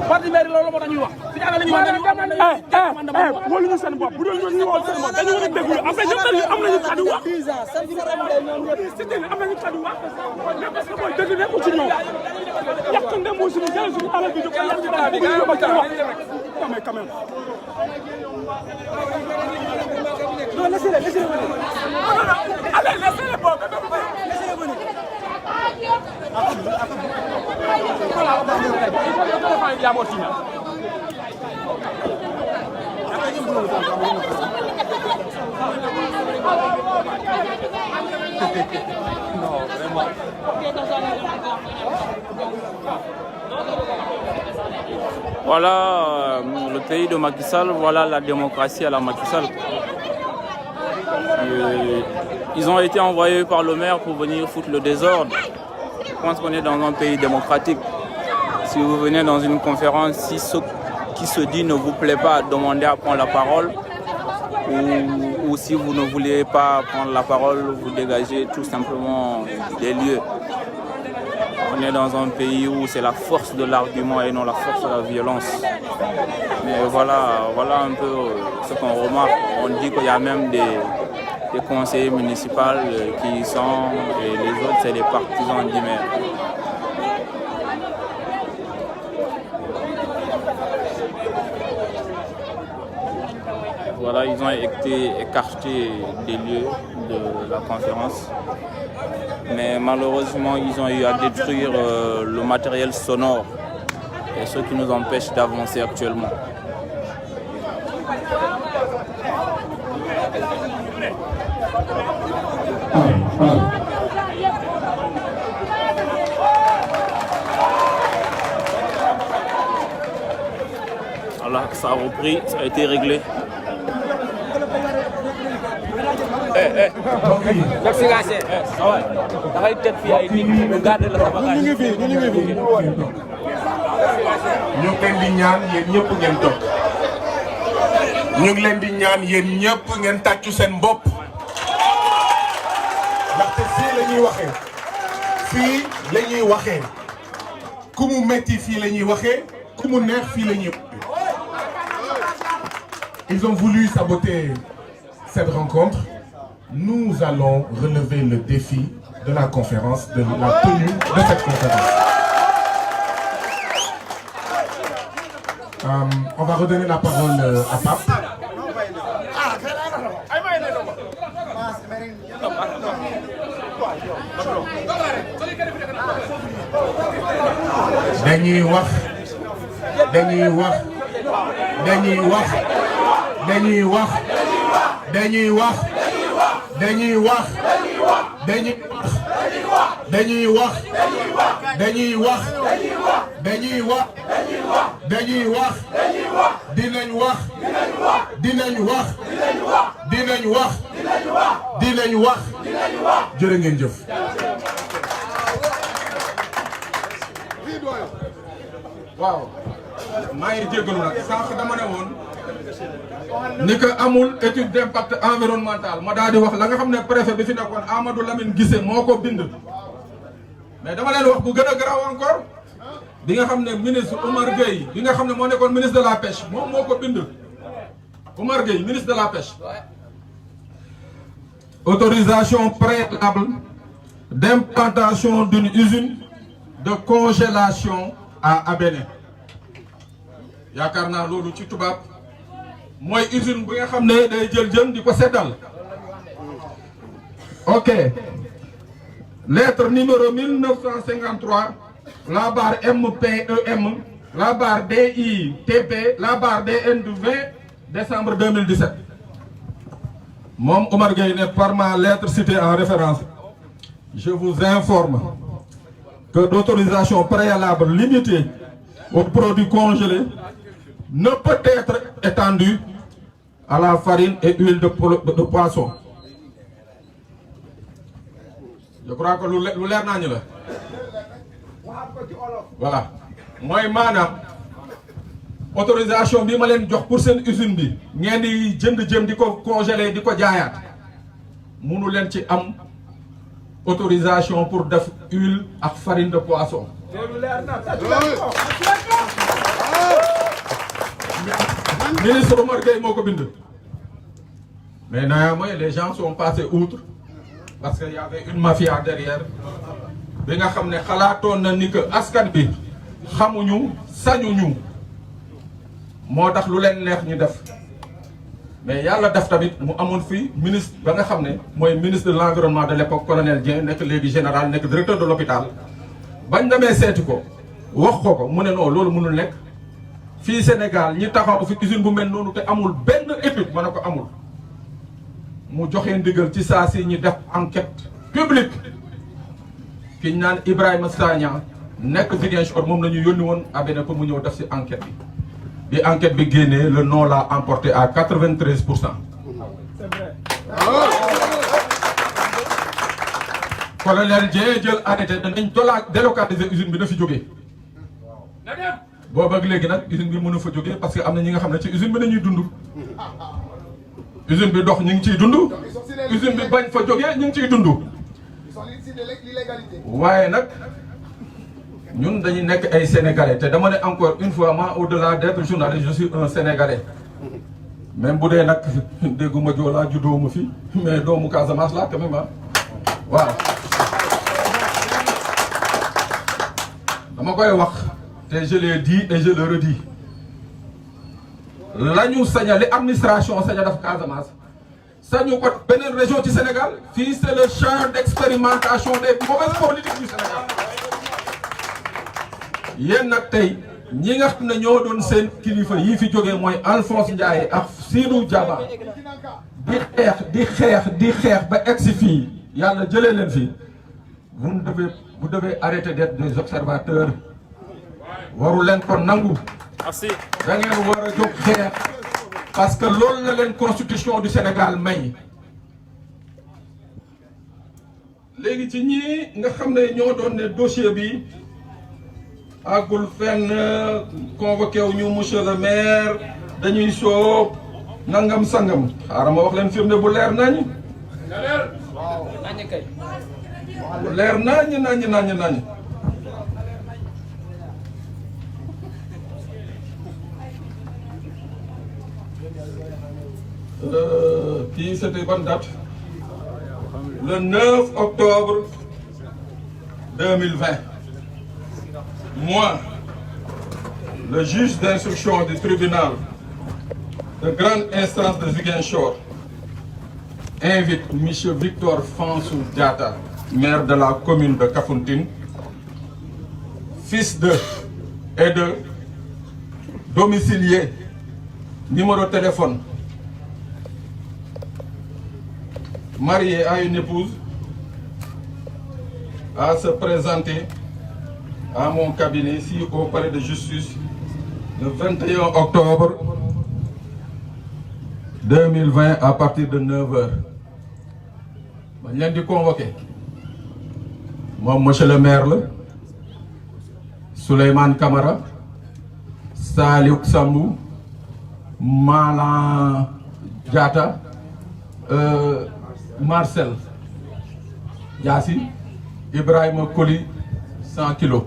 parti maire loolu moo tax ñuy wax wóolu ñu seen bopp bu doon ñu wóolu seen bopp dañu war a déglu après ñoom tamit am nañu kàddu wax am nañu kàddu wax mais parce que mooy dëgg nekkul ci ñoom yàq ndem mooy suñu jël suñu alal bi jóg yàq ci dara bëgg ñu yóbbu ci wax non mais quand même non laissez-les venir allez laissez-les bon laissez-les venir Voilà le pays de Macky Sall, voilà la démocratie à la Macky Sall. Ils ont été envoyés par le maire pour venir foutre le désordre. Je pense qu'on est dans un pays démocratique. Si vous venez dans une conférence, si ce qui se dit ne vous plaît pas, demandez à prendre la parole. Ou si vous ne voulez pas prendre la parole, vous dégagez tout simplement des lieux. On est dans un pays où c'est la force de l'argument et non la force de la violence. Mais voilà un peu ce qu'on remarque. On dit qu'il y a même des conseillers municipaux qui y sont et les autres c'est des partisans du maire. voilà, ils ont été écartés des lieux de la conférence. Mais malheureusement, ils ont eu à détruire le matériel sonore, et ce qui nous empêche d'avancer actuellement. Voilà, ça a repris, ça a été réglé. Merci gars. Dafay teg fii ay nit ñu garder la sama gars. ñu ngi fi. ñu ngi leen di ñaan yéen ñëpp ngeen toog. ñu ngi leen di ñaan yéen ñëpp ngeen tàccu seen bopp. ndaxte fii la ñuy waxee. fii la ñuy waxee. ku mu metti fii la ñuy waxee. ku mu neex fii la ñuy waxee. Ils ont voulu saboter cette rencontre. Nous allons relever le défi de la conférence, de la tenue de cette conférence. On va redonner la parole à Pape. Dañuy wax jërë ngeen jëf. waaw maa ngi jégalu nag sànq dama ne woon ni que amul étude d'impact environnemental ma daal di wax la nga xam ne préfet bi fi nekkoon Amadou Lamine Guissé moo ko bind. mais dama leen wax bu gën a garaaw encore bi nga xam ne ministre Oumar Gueye bi nga xam ne moo nekkoon ministre de la pêche moom moo ko bind. Oumar Gueye ministre de la pêche. Autorisation préalable d'implantation d'une usine de congélation à Abéné. yaakaar naa loolu ci tubaab mooy usine bi nga xam ne day jël jën di ko seddal. ok lettre numéro 1953 la barre MPEM la barre DITP la barre DN du 20 décembre 2017 moom Oumar Gueye ne par ma lettre citée en référence je vous informe que l'autorisation préalable limitée aux produits congelés ne peut être étendue à la farine et huile de poisson. Je crois que lu leer nañu la. Voilà. mooy maanaam autorisation bi ma leen jox pour seen usine bi ngeen di jënd di ko congeler di ko jaayaat munu leen ci am autorisation pour def huile ak farine de poisson. Ministre Oumar Gueye moo ko bind. mais néanmoins les gens sont passés outre parce que y avait une mafia derrière bi nga xam ne xalaatoon na ni que askan bi xamuñu sañuñu moo tax lu leen neex ñu def mais yàlla def tamit mu amoon fii ministre ba nga xam ne mooy ministre de l'environnement de l'époque colonel Dieng nekk léegi général nekk directeur de l'hôpital bañ demee seeti ko wax ko mu ne non loolu mënul nekk fii Sénégal ñi taxaw fi usine bu mel noonu te amul benn étude ma ne ko amul mu joxe ndigal ci saa si ñi def enquête publique ki ñu naan Ibrahima Sagna nekk Ziguinchor moom la ñu yónni woon Abéné pour mu ñëw def si enquête bi enquête bi génnee le nom l'a emporté à 93%. colonel Dieng jël arrêté danañ délocaliser usine bi na fi jógee boobu ak léegi nag usine bi mënu fa jógee parce que am na ñi nga xam ne ci usine bi nañuy dund. usine bi dox ñu ngi ciy dund usine bi bañ fa jógee ñu ngi ciy dund waaye nag ñun dañuy nekk ay sénégalais te dama ne encore une fois moi au-delà d'être journaliste je suis un sénégalais même bu dee nag dégguma joolaa juddoo ma fi mais doomu Casamance laa quand même waaw. dama koy wax te je l'ai dit et je le redis lañu saña li administration saña def Casamance sañu ko beneen région ci Sénégal fii c'est le champ d'expérimentation des mauvaises politiques du Sénégal yéen nag tey ñi nga xam ne ñoo doon seen kilifa yi fi jógee mooy Alphonse Ndiaye ak Sidou Diaba di xeex ba egsi fii yàlla jëlee leen fii vous devez arrêter d'être des observateurs waru leen ko nangu da ngeen war a jóg xeex parce que loolu la leen constitution du Sénégal may léegi ci ñii nga xam ne ñoo doon ne dossier bi àggul fenn convoqué wu ñu monsieur le maire dañuy soob nangam sangam xaaral ma wax leen firnde bu leer nañ bu leer nañ Qui c'était bonne date? Le 9 octobre 2020. Moi, le juge d'instruction du tribunal de grande instance de Ziguinchor, invite M. Victor Fansou Diatta, maire de la commune de Kafountine, fils de et de domicilié, numéro de téléphone, marié à une épouse, à se présenter à mon cabinet ici au palais de justice le 21 octobre 2020 à partir de 9h. Je viens de convoquer. Moi, monsieur le maire, Souleymane Kamara, Saliouk Sambou, Malan Diatta, Marcel Yassi, Ibrahima Koli 100 kilos.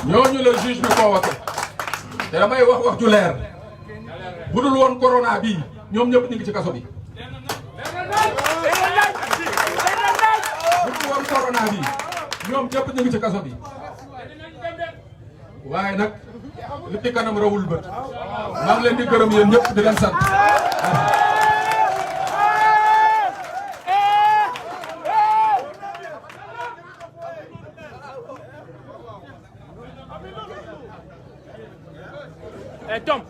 ñooñu le juge bi convoqué te damay wax ju leer bu dul woon corona bi ñoom ñëpp ñu ngi ci kaso bi. bu dul woon corona bi ñoom ñëpp ñu ngi ci kaso bi waaye nag li ci kanam rawul bët maa ngi leen di gërëm yéen ñëpp di leen sant. Tom,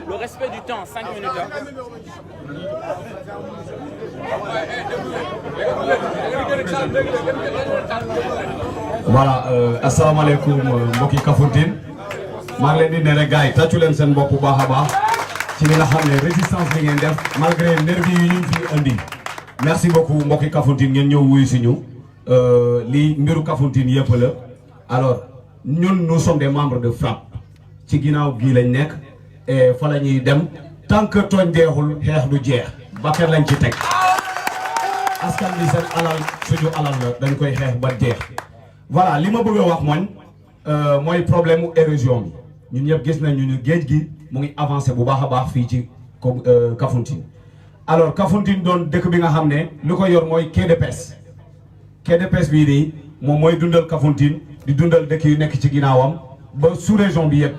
le respect du temps, 5 minutes. Voilà, asalaamaaleykum mbokki Kafountine maa ngi leen di ne rek gars yi tàccu leen seen bopp bu baax a baax ci li nga xam ne résistance bi ngeen def malgré nervi yi ñu fi indi. Merci beaucoup mbokki Kafountine ngeen ñëw wuyu si ñu lii mbiru Kafountine yëpp la alors ñun nous sommes des membres de FRAPP. ci ginnaaw gii lañ nekk et fa la ñuy dem tant que tooñ deexul xeex du jeex bakkan lañ ci teg askan bi seen alal suñu alal la dañ koy xeex ba jeex. voilà li ma bëgg a wax mooy problème mu érosion bi ñun ñëpp gis nañu ñu géej gi mu ngi avancé bu baax a baax fii ci Kafountine. alors Kafountine doon dëkk bi nga xam ne lu ko yor mooy quai de pêche bii nii moom mooy dundal Kafountine di dundal dëkk yu nekk ci ginnaawam ba sous région bi yëpp.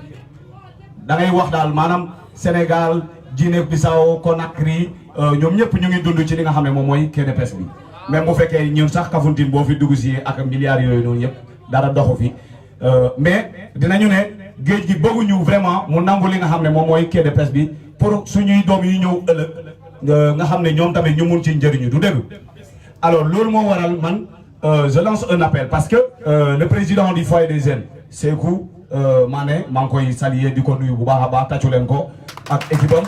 da ngay wax daal maanaam Sénégal Guinée Bissau Conakry ñoom ñëpp ñu ngi dund ci li nga xam ne moom mooy quai de pêche bi même bu fekkee ñun sax Kafountine boo fi dugg si ak milliards yooyu noonu yëpp dara doxu fi mais dinañu ne géej gi bëgguñu vraiment mu nangu li nga xam ne moom mooy quai de pêche bi pour suñuy doom yi ñëw ëllëg nga xam ne ñoom tamit ñu mun ci njëriñu du dégg. alors loolu moo waral man je lance un appel parce que le président du foyer des jeunes Sékou Mané maa ngi koy saluer di ko nuyu bu baax a baax tàccu leen ko ak équipe am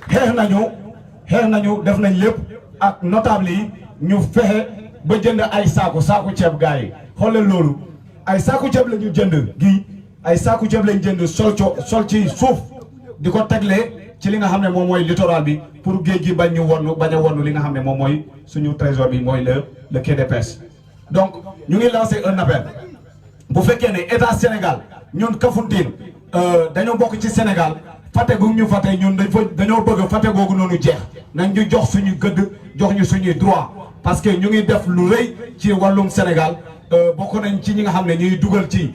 xeex nañu def nañ lépp ak notable yi ñu fexe ba jënd ay saaku ceeb gars yi xool leen loolu ay saaku ceeb la ñu jënd gi ay saaku ceeb lañ jënd sol ci suuf di ko tegle ci li nga xam ne moom mooy littoral bi pour géej gi bañ a wonnu li nga xam ne moom mooy suñu trésor bi mooy le quai de pêche. donc ñu ngi lancer un appel. bu fekkee ne état Sénégal ñun Kafountine dañoo bokk ci Sénégal fàtte gu ñu fàtte ñun dañoo bëgg fàtte googu noonu jeex nañ ñu jox suñu gëdd jox ñu suñuy droit parce que ñu ngi def lu rëy ci wàllum Sénégal bokk nañ ci ñi nga xam ne ñuy dugal ci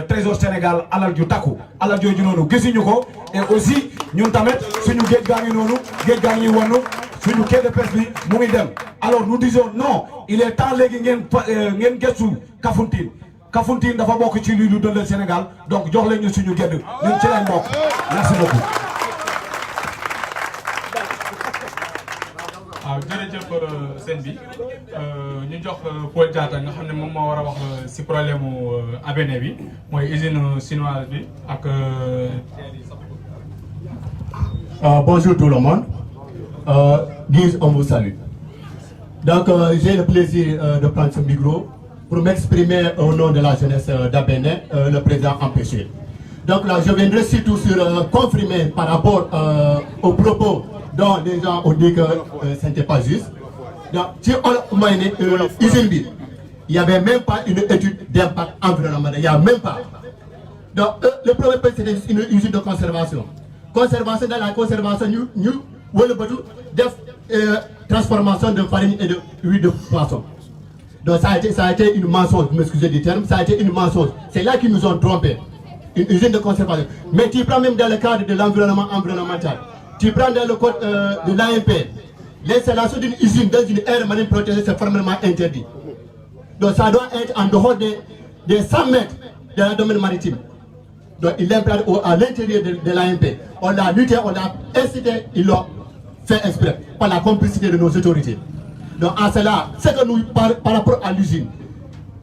Trésor Sénégal alal ju takku alal jooju noonu gisuñu ko et aussi ñun tamit suñu géej gaa ngi noonu géej gaa ngi wannu suñu quai de pêche bi mu ngi dem alors nous disons non il est temps léegi ngeen gëstu Kafountine dafa bokk ci luy lu dëndal Sénégal donc jox leen ñu suñu gedd ñun ci lañ bokk merci beaucoup. waaw jërëjëf sëñ bi ñu jox Paul Diatta nga xam ne moom moo war a wax si problème mu ABN bi mooy usine chinoise bi ak. Bonjour tout le monde. Guise, on vous salue. Donc j'ai le plaisir de prendre ce micro pour m'exprimer au nom de la jeunesse d'ABN, le président empêché. Donc là, je viendrai surtout sur confirmer par rapport aux propos dont les gens ont dit que ce n'était pas juste. Donc, si on a une usine, il n'y avait même pas une étude d'impact environnemental. Il n'y a même pas. Donc, le premier point, c'était une usine de conservation. Conservation, dans la conservation, nous transformation de farine et d'huile de poisson. Donc, ça a été une mensonge, vous m'excusez du terme, ça a été une mensonge. C'est là qu'ils nous ont trompés. Une usine de conservation. Mais tu prends même dans le cadre de l'environnement environnemental. Tu prends dans le code de l'AMP, l'installation d'une usine dans une aire marine protégée, c'est formellement interdit. Donc ça doit être en dehors des 100 mètres de la domaine maritime. Donc il l'implante à l'intérieur de l'AMP. On l'a lutté, on l'a incité, ils l'ont fait exprès, par la complicité de nos autorités. Donc en cela, ce que nous, par rapport à l'usine,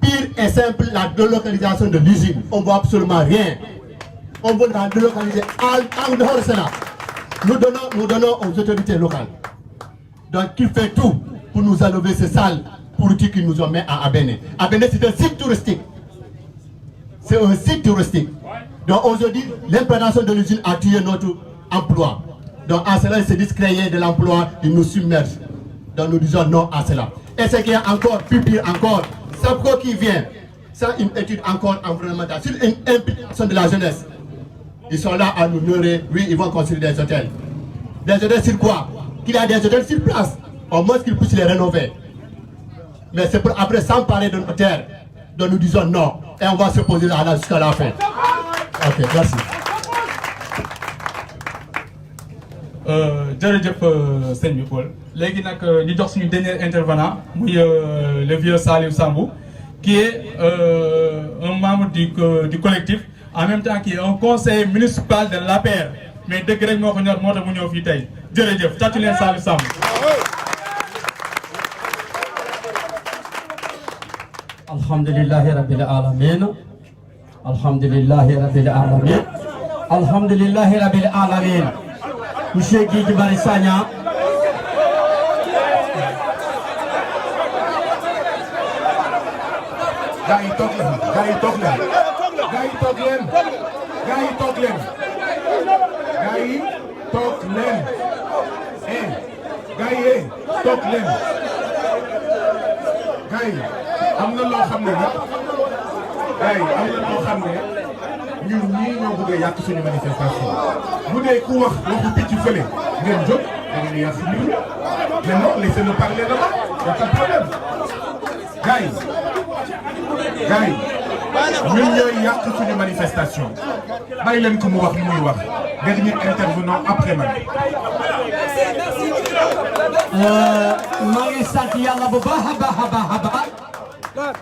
pire et simple, la délocalisation de l'usine, on ne voit absolument rien. On veut la délocaliser en dehors de cela. Nous donnons aux autorités locales. Donc, qui fait tout pour nous enlever ces salles politiques qui nous ont mis à Abéné. Abéné, c'est un site touristique. C'est un site touristique. Donc, aujourd'hui, l'implantation de l'usine a tué notre emploi. Donc, en cela, ils se disent créer de l'emploi, ils nous submergent. Donc, nous disons non à cela. Et ce qui est encore plus pire encore, Sapco qui vient, sans une étude encore environnementale, sur une implication de la jeunesse. Ils sont là à nous nourrir, oui, ils vont construire des hôtels. Des hôtels sur quoi? Qu'il y a des hôtels sur place, au moins qu'ils puissent les rénover. Mais c'est pour après s'emparer de nos terres, dont nous disons non. Et on va se poser là jusqu'à la fin. Ok, merci. jërëjëf sëñ bi Paul léegi nag ñu jox suñu dernier intervenant muy le vieux Saliou Sambou qui est un membre du collectif en même temps qui est un conseiller municipal de l'APR mais dëgg rek moo ko ñor moo tax mu ñëw fii tey jërëjëf tàccu leen Saliou Sambou. alhamdulillahi rabbil alamin alhamdulillahi rabbil alamin alhamdulillahi rabbil alamin. Monsieur Guy Marius Sagna. Gars yi toog leen, gars yi toog leen, gars yi toog leen, gars yi toog leen, gars yi toog leen, gars yi toog leen, gars yi am na loo xam ne nag, gars yi am na loo xam ne ñun ñii ñoo bëgg a yàq suñu manifestation bu dee ku wax waxu picc fële ngeen jóg da ngeen yàq lii mais non laissez-le parler là-bas y a pas de problème gars yi ñun ñooy yàq suñu manifestation bàyyi leen ko mu wax li muy wax dernier intervenant après man. maa ngi sant yàlla bu baax a baax a baax a baax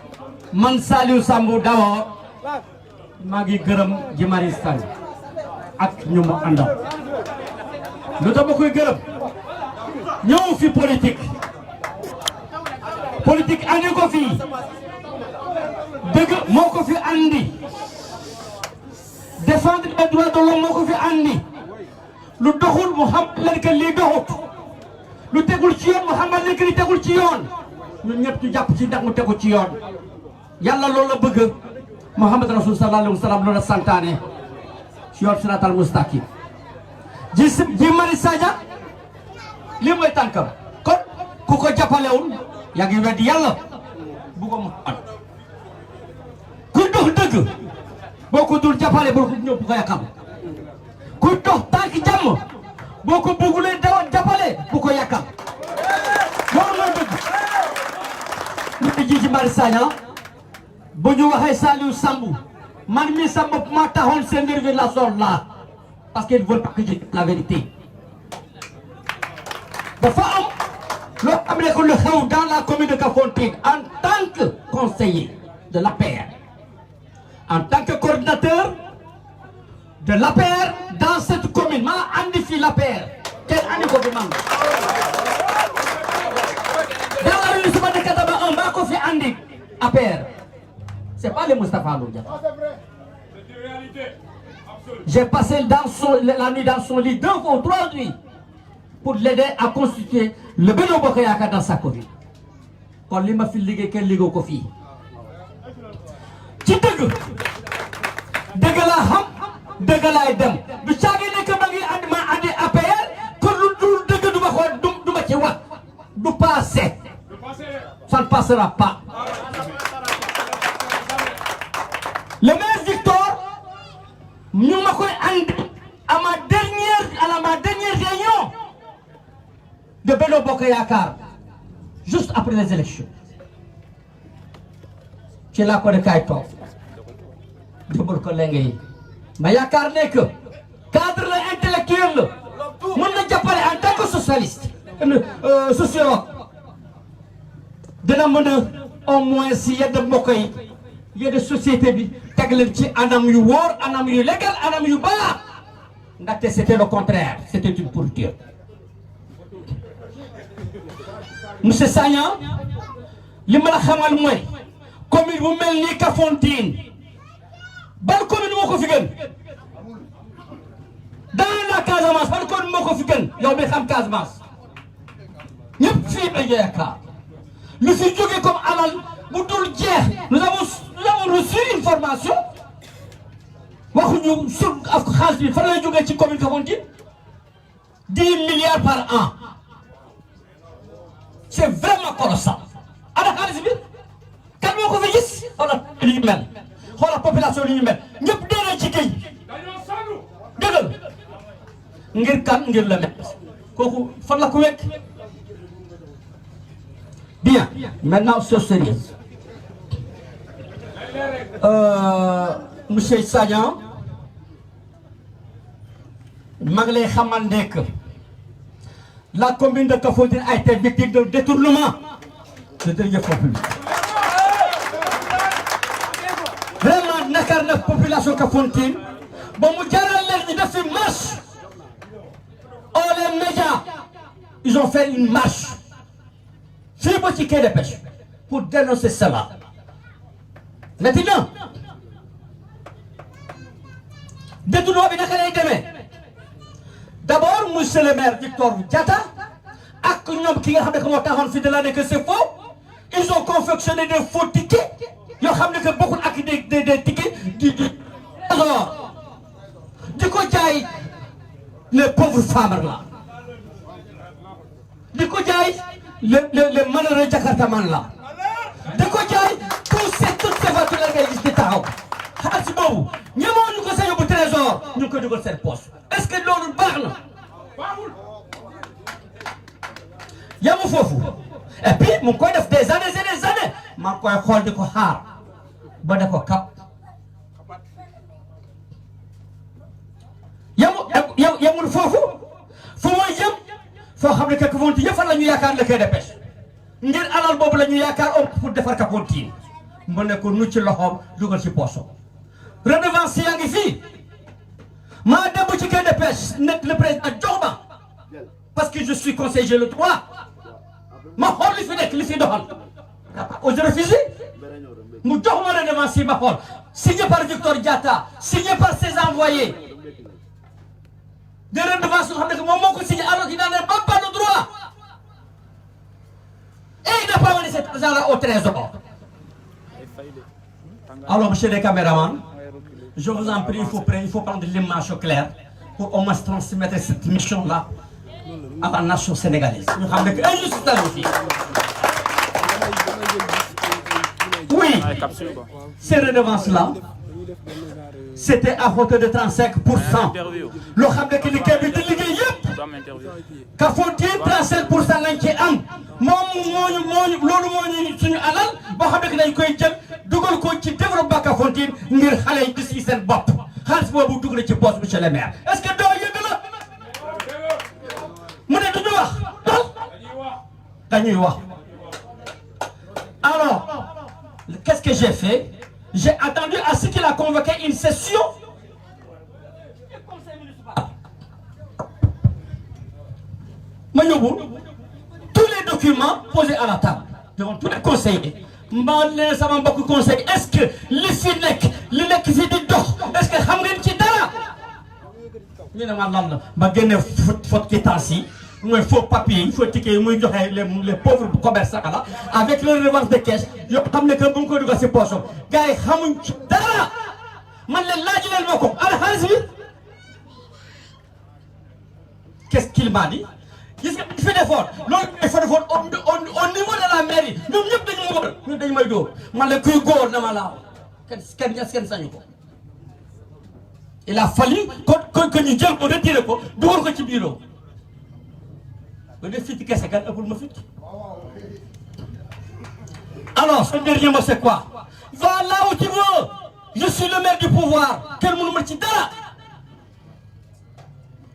man Saliou Sambou d'abord maa ngi gërëm Guy Marius Sagna ak ñu mu àndal lu tax ma koy gërëm ñëw fi politique andi ko fi dëgg moo ko fi andi défendre les droits de l'homme moo ko fi andi lu doxul mu xam leen que lii doxut lu tegul ci yoon mu xamal leen que li tegul ci yoon ñun ñëpp ñu jàpp ci ndax mu tegu ci yoon yàlla loolu la bëgg Muhammad Rasul sallallahu alayhi wa sallam loolu la santaane ci yoon siraatal mustaqim Guy Marius Sagna lii mooy tànkam kon ku ko jàppalewul yaa ngi weddi yàlla bu ko mu at ku dox dëgg boo ko dul jàppale boo ko ñëw bu ko yàqam ku dox tànk jàmm boo ko bëggulee jàppale bu ko yàqam loolu mooy dëgg ñu Guy Marius Sagna bu ñu waxee Saliou Sambou man mi sa bopp maa taxoon seen révélation là parce qu'ils veulent pas que je dise la vérité dafa am loo xam ne que lu xew dans la commune de Kafountine en tant que conseiller de l'APR en tant que coordinateur de l'APR dans cette commune maa andi fi l'APR kenn andi ko fi man dans l'arrondissement de Kataba 1 maa ko fi andi APR c'est pas le Moustapha Lo Diatta. J'ai passé la nuit dans son lit 2 ou 3 nuits pour l'aider à constituer le Benno Bokk Yaakaar dans sa commune. kon li ma fi liggéey kenn liggéey ko fii ci dëgg dëgg laa xam dëgg laay dem du caagi nekk ma ngi andi ma andi APR kon lu dul dëgg du ma ko du ma ci wax du passé ça ne passera pas. Le maire Victor ñu ma koy andi à ma dernière réunion de Benno Bokk Yaakaar juste après les élections ci laa ko de kaay toog jëbal ko lenge yi ma yaakaar ne que cadre la intellectuel la mën na jàppale en tant que socialiste sociologue dina mën a au moins si yedd mbokk yi yedd société bi teg leen ci anam yu wóor anam yu légal anam yu baax ndaxte c'était le contraire c'était une pourriture. Monsieur Sagnan li ma la xamal mooy commune bu mel ni Kafountine ban commune moo ko fi gën dans la Casamance ban commune moo ko fi gën yow mi xam Casamance ñëpp fii la yaakaar lu fi jóge comme alal bu dul jeex nous avons reçu une formation waxuñu sur ak xaalis bi fan lay jógee ci commune Kafountine 10 milliards par an. C'est vraiment colossal. Ana xaalis bi kan moo ko fi gis xoolal li ñu mel xoolal population li ñu mel ñëpp dee nañ ci géej dëggal ngir kan ngir la met kooku fan la ko wekk. Bien maintenant c'est sérieux monsieur Sagnan maa ngi lay xamal ne que la commune de Kafountine a été victime de détournement de deniers publics. Vraiment nakar na population Kafountine ba mu jaral leen ñu def une marche. Oh les médias ils ont fait une marche fii ba ci quai de pêche pour dénoncer cela. Maintenant détournement bi naka lay demee. D'abord, monsieur le maire Victor Diatta, ak ñoom ki nga xam ne que moo taxoon fi de la ne que c'est faux, ils ont confectionné des faux tickets yoo xam ne que bokkul ak des tickets du trésor di ko jaay les pauvres femmes là di ko jaay les malheureux jakartaman là di ko jaay toutes ces voitures la ngay gis di taxaw xaalis boobu ñemoo ñu ko sa yóbbu trésor ñu ngi ko dugal seen poche. Est-ce que loolu baax na yamu foofu et puis mu ngi koy def des années et des années maa ngi koy xool di ko xaar ba da ko kap yamul foofu fu mooy yëm foo xam ne Kafountine yëpp fan la ñu yaakaar le quai de pêche ngir alal boobu la ñu yaakaar om pour defar Kafountine mu ne ko nu ci loxoom dugal ci poosam redevance yaa ngi fii maa dem ci quai de pêche nekk le président jox ma parce que je suis conseiller j'ai le droit ma xool li fi nekk li fi doxal je refuse mu jox ma redevance yi ma xool signé par Victor Diatta signé par ses envoyés des redevances yoo xam ne que moom moo ko signé alors qu'il n'en a même pas le droit et il n'a pas mis cet argent-là au trésor. Alors monsieur les caméramans, je vous en prie, il faut prendre l'image claire pour au moins transmettre cette mission-là à la nation sénégalaise. Nous savons que injustice là aussi. Oui, ces redevances-là, c'était à hauteur de 35%. Le xam ne que li kay bi di liggéey yëpp Kafountine 35% lañ ci am moom loolu moo ñu suñu alal boo xam ne que dañ koy jël dugal dugal ko ci développement Kafountine ngir xale yi gis ci seen bopp xaalis boobu dugg na ci poche monsieur le maire est-ce que doo yëg la mu ne duñu wax dañuy wax alors qu'est-ce que j'ai fait? J'ai attendu à ce qu'il a convoqué une session du conseil municipal. Ma yóbbu tous les documents posés à la table devant tous les conseillers. Mbaa leen sama mbokk conseil est-ce que li fi nekk fi di dox est-ce que xam ngeen ci dara? ñu ne ma lan la ma génne faute quittance yi mooy faux papier yi faux ticket yi muy joxe les pauvres commerçants là avec leur revanche de caisse yoo xam ne que bu ñu ko dugal si poche gars yi xamuñ ci dara man leen laaj leen ma ko ana xaalis bi qu'est-ce qu'il m'a dit gis nga fi defoon loolu dafa defoon au niveau de la mairie ñoom ñëpp dañu ma wër ñun dañu may dóor man la kuy góor dama laaw kenn sañu ko il a fallu que ñu jël ko retiré ko dugal ko ci bureau ba def fii ci kese kan ëppul ma fit alors ce dernier mot c'est quoi? Va là où tu veux, je suis le maire du pouvoir kenn mënu ma ci dara.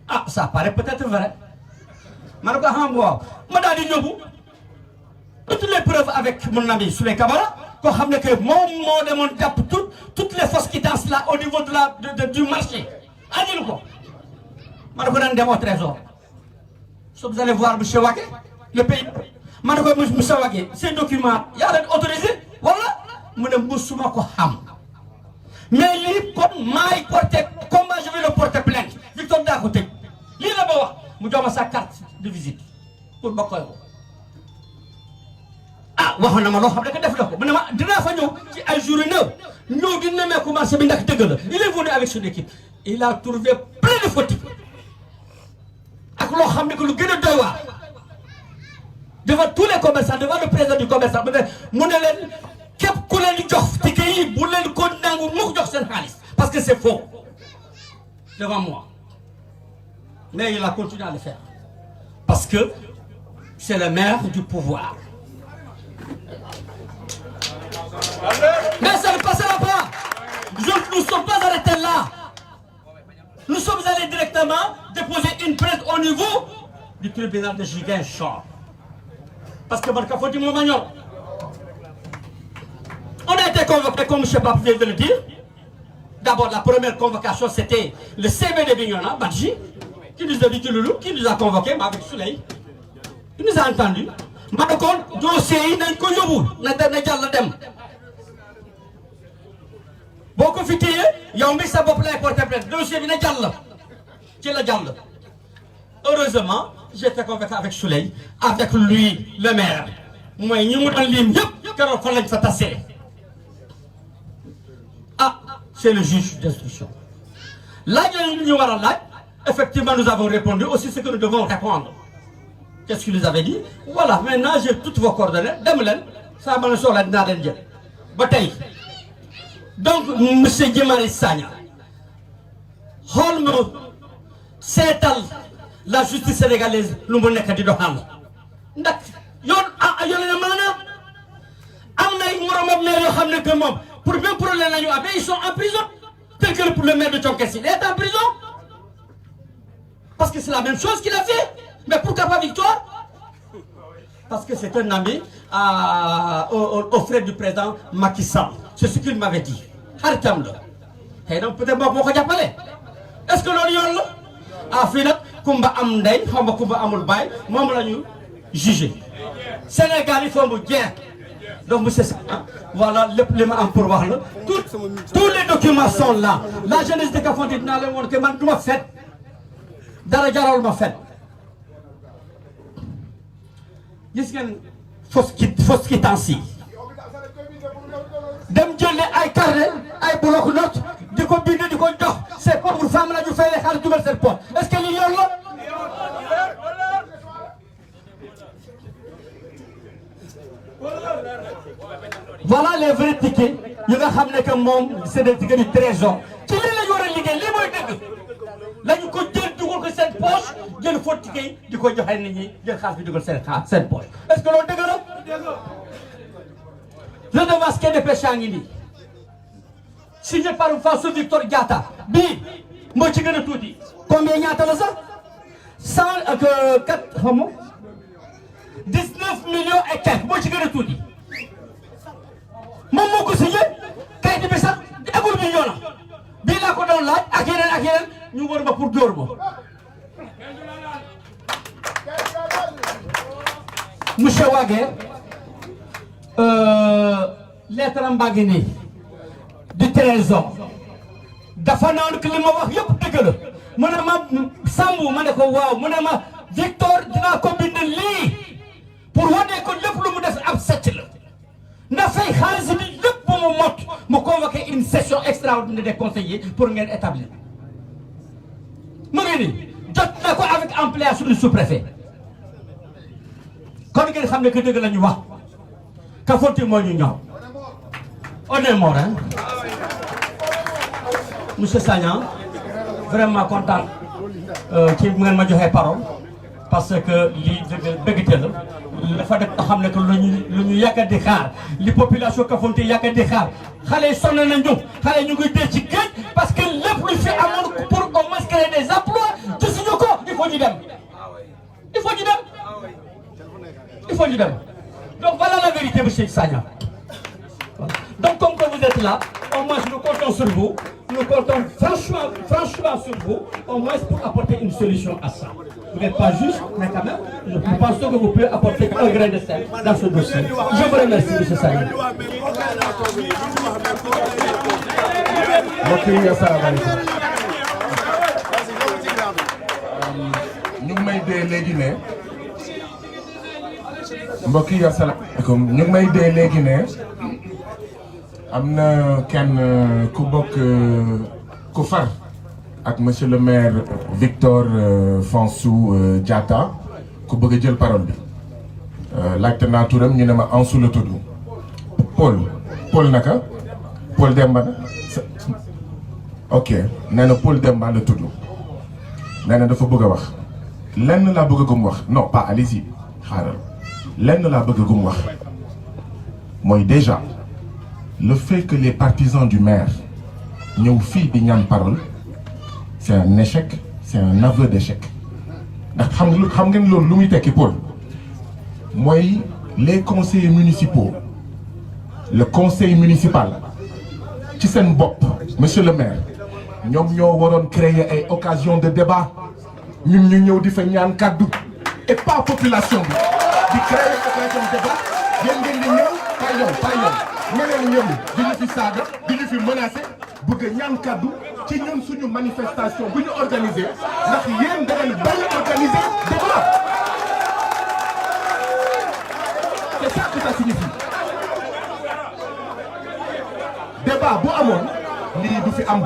Ah ça paraît peut-être vrai ma ne ko xam waaw ma daal di yóbbu toutes les preuves avec mon ami Souley Camara koo xam ne que moom moo demoon jàpp toutes les fausses quittances là au niveau du marché andil ko ma ne ko daan dem au trésor. So vous allez voir monsieur Wagué le pays ma ne ko monsieur Wagué ces documents yaa leen autorisé wala mu ne musuma ko xam mais lii comme maay porté combat je vais le porter plainte Victor daa ko tëj lii la ba wax mu jox ma sa carte de visite pour ma koy ko ah waxoon na ma loo xam ne que def na ko mu ne ma dinaa fa ñëw ci ay jours yu ñëw di nemmeeku marché bi ndax dëgg la il est venu avec son équipe il a trouvé plein de fautes ak loo xam ne que lu gën a doy waar devant tous les commerçants devant le président du commerçant mu ne leen képp ku leen di jox ticket yi bu leen ko nangu mu jox seen xaalis parce que c'est faux devant moi mais il a continué à le faire parce que c'est le maire du pouvoir mais ça ne passera pas nous ne sommes pas arrêtés là. Nous sommes allés directement déposer une plainte au niveau du tribunal de Ziguinchor. Parce que Kafountine moo ma ñor. On a été convoqués, comme M. Pape vient de le dire. D'abord, la première convocation, c'était le CV de Bignona, Badji, qui nous a dit Loulou, qui nous a convoqués, mais avec Souley. Il nous a entendus. Maintenant, dossier, il n'a pas de dem. Beaucoup de filles, ils ont mis sa bopp lay porter plainte. Dossier bi na jàll ci la jàll. Heureusement, j'ai été convoqué avec Souley, avec lui, le maire. Moi, ñu mu doon lim yëpp keroog fan lañ fa tasee. Ah, c'est le juge d'instruction. Laaj la ñu war a laaj, effectivement, nous avons répondu aussi ce que nous devons répondre. Qu'est-ce qu'il nous avait dit? Voilà, maintenant j'ai toutes vos coordonnées. Dem leen, saa ma la soxla dinaa leen jël. Ba tey. Donc, monsieur Guy Marius Sagna, xool ma seetal la justice sénégalaise lu mu nekk di doxal ndax yoon yoon na maanaam am na ay moromam maire yoo xam ne que moom pour même problème la ñu am ils sont en prison tel que le maire de Thionckessi il est en prison parce que c'est la même chose qu'il a fait mais pourquoi pas Victoire? Parce que c'est un ami au frère du président Macky Sall. C'est ce qu'il m'avait dit. xaritam la xëy na peut-être moo ko jàppale est-ce que loolu yoon la ah fii nag kumba am ndey xam nga kumba amul baay moom la ñu jugé Sénégal il faut mu jeex donc monsieur voilà lépp li ma am pour wax la tous les documents sont là la jeunesse de Kafountine dinaa leen woon que man du ma fet dara jaral ma fet gis ngeen fausse quittance yi dem jëlee ay carnet ay bloc-notes di ko bind di ko jox ces pauvres femmes la ñu fay xaalis dugal seen poche est-ce que lii yoon la. Voilà les vrais tickets yi nga xam ne que moom c'est des tickets du trésor ci lii la ñu war a liggéey lii mooy dëgg la ñu ko jël dugal ko seen poche jël faux tickets yi di ko joxe nit ñi jël xaalis bi dugal seen poche est-ce que loolu dëgg la. Le devant quai de pêche a ngi nii signé par Fassou Victor Diatta bii moo ci gën a tuuti combien ñaata la sax 19 millions et quelques moo ci gën a tuuti moom moo ko signé kayit bi sax agul million la bii laa ko doon laaj ak yeneen ñu war ma pour dóor ma monsieur Wagué lettre am baa ngi nii di trésor dafa naan que li ma wax yëpp dëgg la mu ne ma Sambou ma ne ko waaw mu ne ma Victor dinaa ko bind lii pour wane ko lépp lu mu def ab sàcc la na fay xaalis bi lépp bu mu mot mu convoqué une session extraordinaire des conseillers pour ngeen établir mu ngi nii jot na ko avec ampliation du sous-préfet kon ngeen xam ne que dëgg la ñu wax Kafountine moo ñu ñëw on est mort hein monsieur Sagna vraiment content ci bu ngeen ma joxee parole parce que lii dëggte la dafa def xam ne que lu ñu yàgg di xaar li population Kafountine yàgg di xaar xale yi sonn nañu xale ñu ngi dee ci géej parce que lépp lu fi amoon pour au moins créer des emplois gisuñu ko il faut ñu dem donc voilà la vérité monsieur Sagna donc comme que vous êtes là au moins nous comptons sur vous nous comptons franchement sur vous au moins pour apporter une solution à ça. Vous n'êtes pas juste, mais quand même, je pense que vous pouvez apporter un grain de sel dans ce dossier. Je vous remercie, M. Sagna. ñu ngi may dee léegi ne mbokk yi asalaamaaleykum ñu ngi may dee léegi ne am na kenn ku bokk ku far ak monsieur le maire Victor Fansou Diatta ku bëgg a jël parole bi laajte naa turam ñu ne ma Ansou la tudd Paul naka Paul Demba ok nee na Paul Demba la tudd nee na dafa bëgg a wax lenn laa bëgg a gum wax non pas allez-y xaaral lenn laa bëgg a gum wax mooy déjà le fait que les partisans du maire ñëw fii di ñaan parole c'est un échec c'est un aveu d'échec ndax xam ngeen loolu lu muy tekki Paul mooy les conseillers municipaux le conseil municipal ci seen bopp monsieur le maire ñoom ñoo waroon créer ay occasion de débat ñun ñu ñëw di fa ñaan kàddu et pas population bi di créer occasion de débat yéen ngeen di ñëw par yoon ñeneen ñëw di ñu fi saaga di ñu fi menacé bëgg a ñaan kàddu ci ñun suñu manifestation bu ñu organisé ndax yéen da ngeen bañ a organiser débat c'est ça que ça signifie débat bu amoon lii du fi am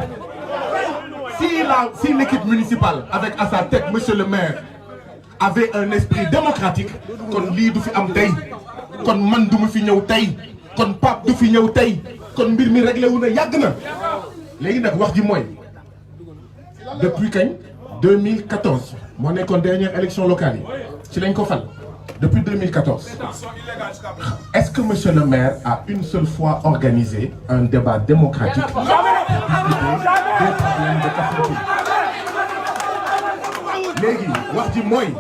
si l'équipe municipale avec à sa tête monsieur le maire avait un esprit démocratique kon lii du fi am tey kon man du ma fi ñëw tey kon Pape du fi ñëw tey kon mbir mi réglé wu na yàgg na léegi nag wax ji mooy depuis kañ 2014 moo nekkoon dernière élection locale yi ci lañ ko fal depuis 2014 est-ce que monsieur le maire a une seule fois organisé un débat démocratique pour discuter des problèmes de Kafountine léegi wax ji mooy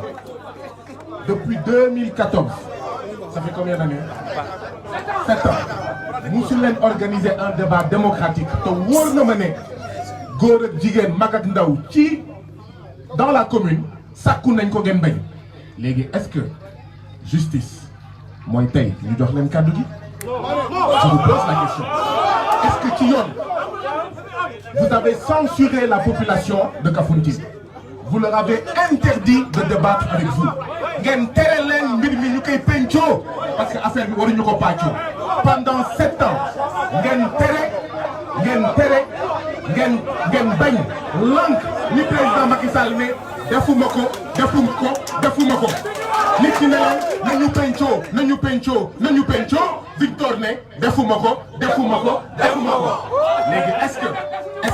depuis 2014 ça fait combien d'années 7 ans musu leen organiser un débat démocratique te wóor na ma ne góor ak jigéen mag ak ndaw ci dans la commune sàkku nañ ko ngeen bañ léegi est-ce que justice mooy tey ñu jox leen kàddu gi je vous pose la question est-ce que ci yoon vous avez censuré la population de Kafountine vous leur avez interdit de débattre avec vous ngeen tere leen mbir mi ñu koy pencoo parce que affaire bi waruñu ko pàccoo pendant 7 ans ngeen bañ lank ni président Macky Sall ne defuma ko nit ñi ne leen nañu pencoo Victor ne defuma ko léegi est-ce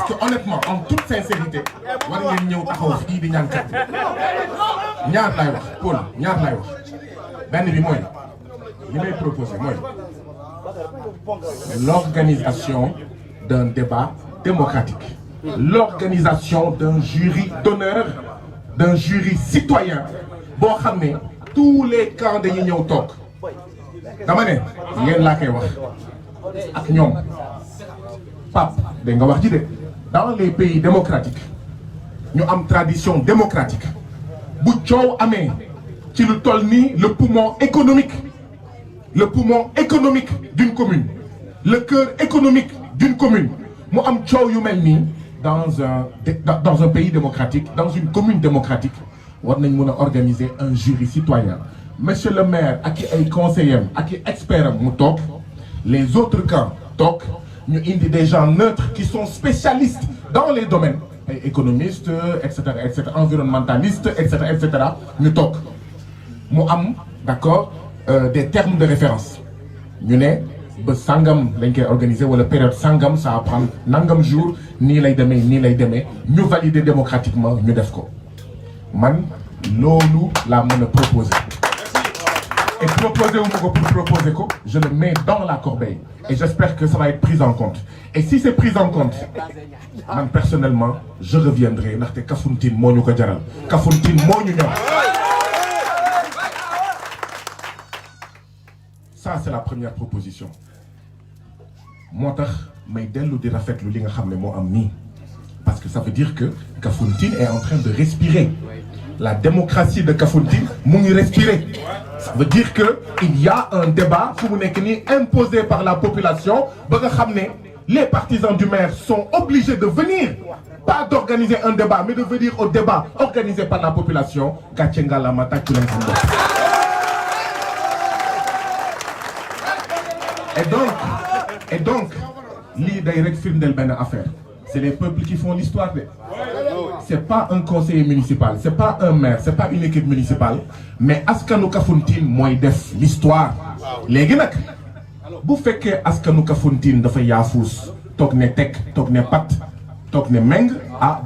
que honnêtement en toute sincérité war ngeen ñëw taxaw fii di ñaan kat ñaar laay wax Paul benn bi mooy li may proposer mooy l'organisation d'un débat démocratique. L'organisation d'un jury d'honneur, d'un jury citoyen, boo xam ne tous les camps dañuy ñëw toog dama ne yéen laa koy wax ak ñoom Pape da nga wax ji de dans les pays démocratiques ñu am tradition démocratique bu coow amee ci lu toll nii le poumon économique d'une commune le cœur économique d'une commune mu am coow yu mel nii dans un pays démocratique dans une commune démocratique war nañ mën a organiser un jury citoyen monsieur le maire ak i ay conseillers ak i experts am mu toog les autres camps toog ñu indi des gens neutres qui sont spécialistes dans les domaines ay économistes et cetera environnementalistes et cetera ñu toog mu am d'accord des termes de référence ñu ne ba sangam lañ koy organiser wala période sangam ça va prendre nangam jour nii lay demee ñu valider démocratiquement ñu def ko man loolu laa mën a proposer et proposer wu ma ko pour proposer ko je le mets dans la corbeille et j'espère que ça va être pris en compte et si c'est pris en compte man personnellement je reviendrai ndaxte Kafountine moo ñu ko jaral Kafountine moo ñu ñor ça c'est la première proposition moo tax may dellu di rafetlu li nga xam ne moo am nii parce que ça veut dire que Kafountine est en train de respirer la démocratie de Kafountine mu ngi respirer ça veut dire que il y a un débat fu mu nekk nii imposé par la population ba nga xam ne les partisans du maire sont obligés de venir pas d'organiser un débat mais de venir au débat organisé par la population gàcce ngalaama tàccu leen seen bopp et donc lii day rek firndeel benn affaire c'est les peuples qui font l'histoire de c'est pas un conseiller municipal c'est pas un maire c'est pas une équipe municipale mais askanu Kafountine mooy def l'histoire léegi nag bu fekkee askanu Kafountine dafa yaafuus toog ne teg toog ne pat toog ne meng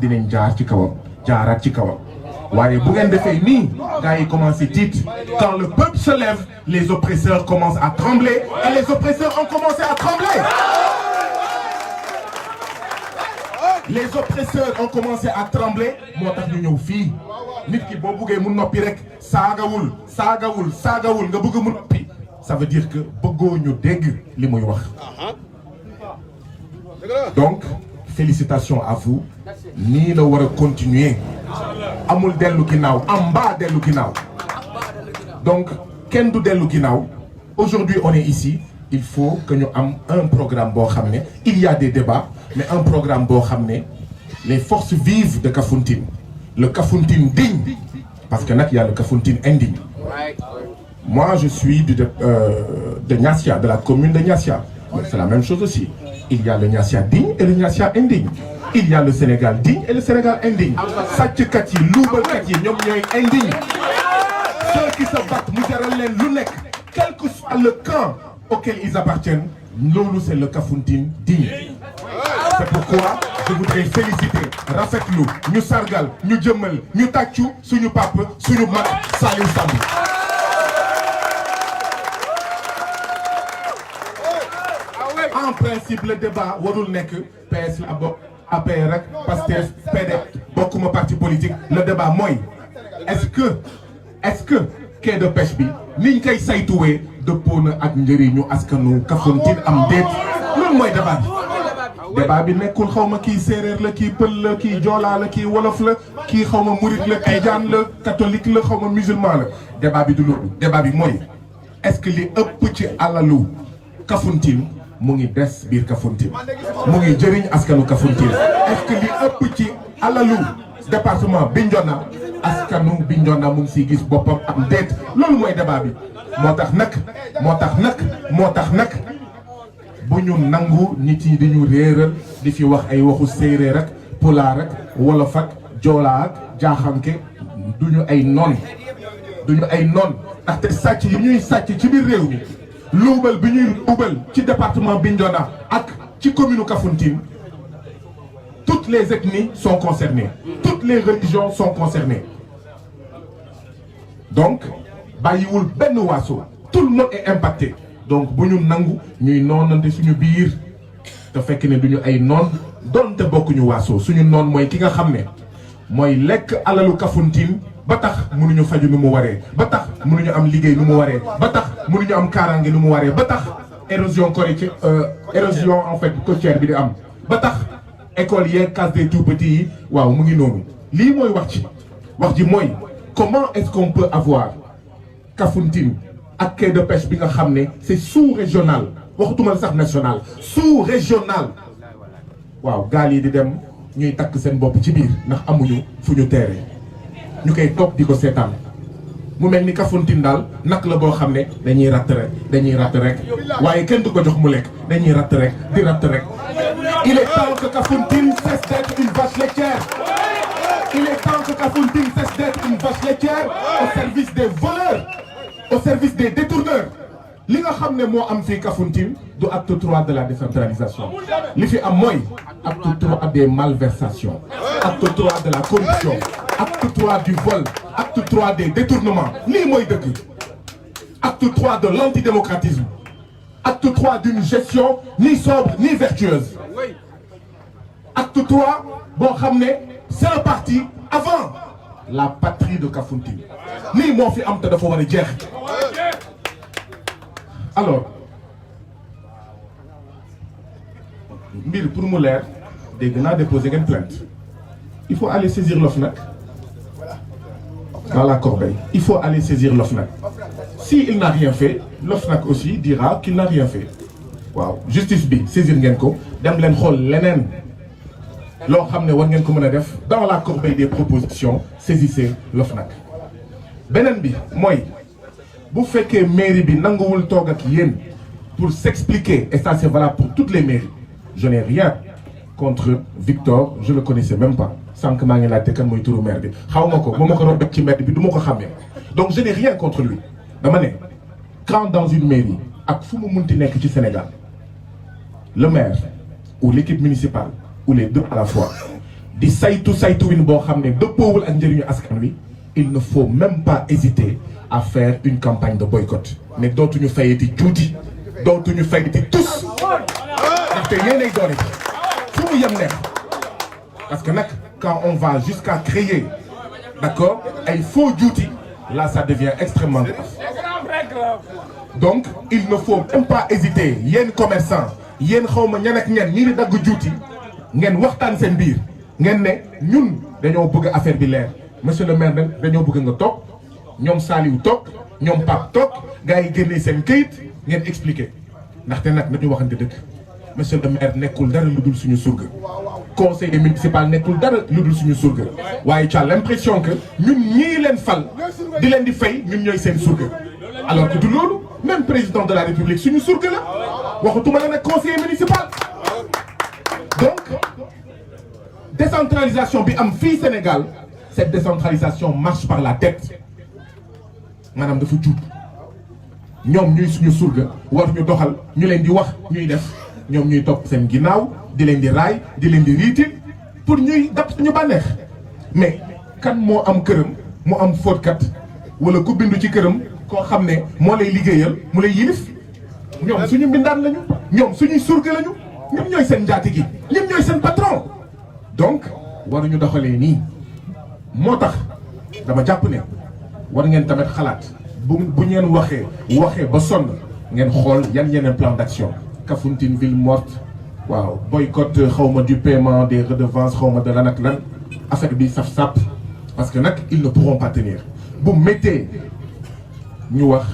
dinañ jaar ci kawam jaaraat ci kawam waaye bu ngeen defee nii gars yi commencé tiit quand le peuple se lève les oppresseurs commencent à trembler et les oppresseurs ont commencé à trembler les oppresseurs ont commencé à trembler moo tax ñu ñëw fii nit ki boo buggee mu noppi rek saagawul nga bëgg mu noppi ça veut dire que bëggoo ñu dégg li muy wax donc félicitations à vous nii la war a continuer amul dellu ginnaaw am mbaa dellu ginnaaw donc kenn du dellu ginnaaw aujourd'hui on est ici il faut que ñu am un programme boo xam ne il y a des débats mais un programme boo xam ne les forces vives de Kafountine le Kafountine digne parce que nag il y a le Kafountine indigne moi je suis de Niassia de la commune de Niassia c'est la même chose aussi il y a le Niassia digne et le Niassia indigne il y a le Sénégal digne et le Sénégal indigne sàcckat yi luubalkat yi ñoom ñooy indigne ceux qui se battent mu jaral leen lu nekk quel que soit le camp auquel ils appartiennent loolu c'est le Kafountine digne c'est pourquoi je voudrais féliciter rafetlu ñu sargal ñu jëmmal ñu tàccu suñu papa suñu mag Saliou Sambou en principe le débat warul nekk PS la bokk APR rek Pastef PDS bokkuma parti politique le débat mooy est-ce que quai de pêche bi niñ koy saytuwee dëppoo na ak njëriñu askanu Kafountine am déet loolu mooy débat bi nekkul xaw ma kii séeréer la kii pël la kii joolaa la kii wolof la kii xaw ma murit la tijaan la catholique la xaw ma musulman la débat bi du loolu débat bi mooy est-ce que li ëpp ci alalu Kafountine mu ngi des biir Kafountine mu ngi jëriñ askanu Kafountine est-ce que li ëpp ci alalu département Bignona askanu Bignona mu ngi siy gis boppam am déet loolu mooy débat bi moo tax nag bu ñu nangu nit yi di ñu réeral di fi wax ay waxu séeréer ak pulaar ak wolof ak joolaa ak jaaxanke duñu ay noon ndaxte sàcc yi ñuy sàcc ci biir réew mi luubal bi ñuy luubal ci département Bignona ak ci commune Kafountine toutes les ethnies sont concernées toutes les religions sont concernées donc bàyyiwul benn waaso tout le monde est impacté donc bu ñu nangu ñuy noonante suñu biir te fekk ne duñu ay noon donte bokkuñu waaso suñu noon mooy ki nga xam ne mooy lekk alalu Kafountine ba tax mënuñu faju nu mu waree ba tax mënuñu am liggéey nu mu waree ba tax mënuñu am kaaraange nu mu waree ba tax érosion érosion en fait côtière bi di am ba tax école yeeg case des tout petits yi waaw mu ngi noonu lii mooy wax ji mooy comment est-ce qu'on peut avoir Kafountine ak quai de pêche bi nga xam ne c'est sous-régional waxutuma sax national sous-régional waaw gaal yi di dem ñuy takk seen bopp ci biir ndax amuñu fu ñu teere ñu koy toog di ko seetaan mu mel ni Kafountine daal nag la boo xam ne dañuy ratt rek waaye kenn du ko jox mu lekk dañuy ratt rek di ratt rek. Il est temps que Kafountine cesse d'être une vache laitière. Il est temps que Kafountine cesse d'être une vache laitière au service des voleurs, au service des détourneurs. li nga xam ne moo am fii Kafountine du acte 3 de la décentralisation li fi am mooy acte 3 des malversations, acte 3 de la corruption, acte 3 du vol, acte 3 des détournements lii mooy dëgg. Acte 3 de l'antidémocratisme, acte 3 d'une gestion ni sobre ni vertueuse. Acte 3 boo xam ne c'est un parti avant la patrie de Kafountine lii moo fi am te dafa war a jeex. Alors mbir pour mu leer dégg naa déposer ngeen plainte il faut aller saisir l'OFNAC dans la corbeille. Il faut aller saisir l'OFNAC. S'il n'a rien fait, l'OFNAC aussi dira qu'il n'a rien fait. Waaw justice bi saisir ngeen ko dem leen xool leneen loo xam ne war ngeen ko mën a def dans la corbeille des propositions saisissez l'OFNAC. beneen bi mooy bu fekkee mairie bi nanguwul toog ak yéen pour s'expliquer et ça c'est valable pour toutes les mairies. Je n'ai rien contre Victor, je le connaissais même pas. Sànq maa ngi laajte kan mooy turu maire bi xaw ma ko ba ma ko doon ci maire bi du ma ko xàmmee donc je n'ai rien contre lui. dama ne quand dans une mairie ak fu mu munti nekk ci Sénégal le maire ou l'équipe municipale ou les deux à la fois di saytuwin boo xam ne dëppoowul ak njëriñu askan wi il ne faut même pas hésiter à faire une campagne de boycott. mais dootuñu fayeti juuti dootuñu fayeti tous ndaxte yéenay doole fu mu yem neex parce que nag quand on va jusqu'à créer d'accord ay faux juuti là ça devient extrêmement grave. Donc il ne faut même pas hésiter yéen commerçant yéen xawma ñan ak ñan ñi di dagg juuti ngeen waxtaan seen biir ngeen ne ñun dañoo bëgg affaire bi leer monsieur le maire nag dañoo bëgg nga toog ñoom Saliou toog ñoom Pape toog gars yi génnee seen këyit ngeen expliquer ndaxte nag nañu waxante dëgg monsieur le maire nekkul dara lu dul suñu surga conseiller municipal nekkul dara lu dul suñu surga waaye tu as l'impression que ñun ñii leen fal di leen di fay ñun ñooy seen surga alors que du loolu même président de la république suñu surga la waxutuma la nag conseiller municipal. Donc décentralisation bi am fii Sénégal cette décentralisation marche par la tête maanaam dafa jub ñoom ñuy suñu surga war ñu doxal ñu leen di wax ñuy def ñoom ñuy topp seen ginnaaw di leen di raay di leen di riiti pour ñuy dab suñu bànneex. mais kan moo am këram mu am fóotkat wala ku bindu ci këram koo xam ne moo lay liggéeyal mu lay yilif ñoom suñu mbindaan lañu ñoom suñuy surga lañu ñun ñooy seen njaatige ñun ñooy seen patron. donc waruñu doxalee nii moo tax dama jàpp ne war ngeen tamit xalaat bu ngeen waxee ba sonn ngeen xool yan yeneen plan d'action. Kafountine ville morte waaw boycott xawma du paiement des redevances xawma de lan ak lan affaire bi saf sap parce que nag ils ne pourront pas tenir bu méttee ñu wax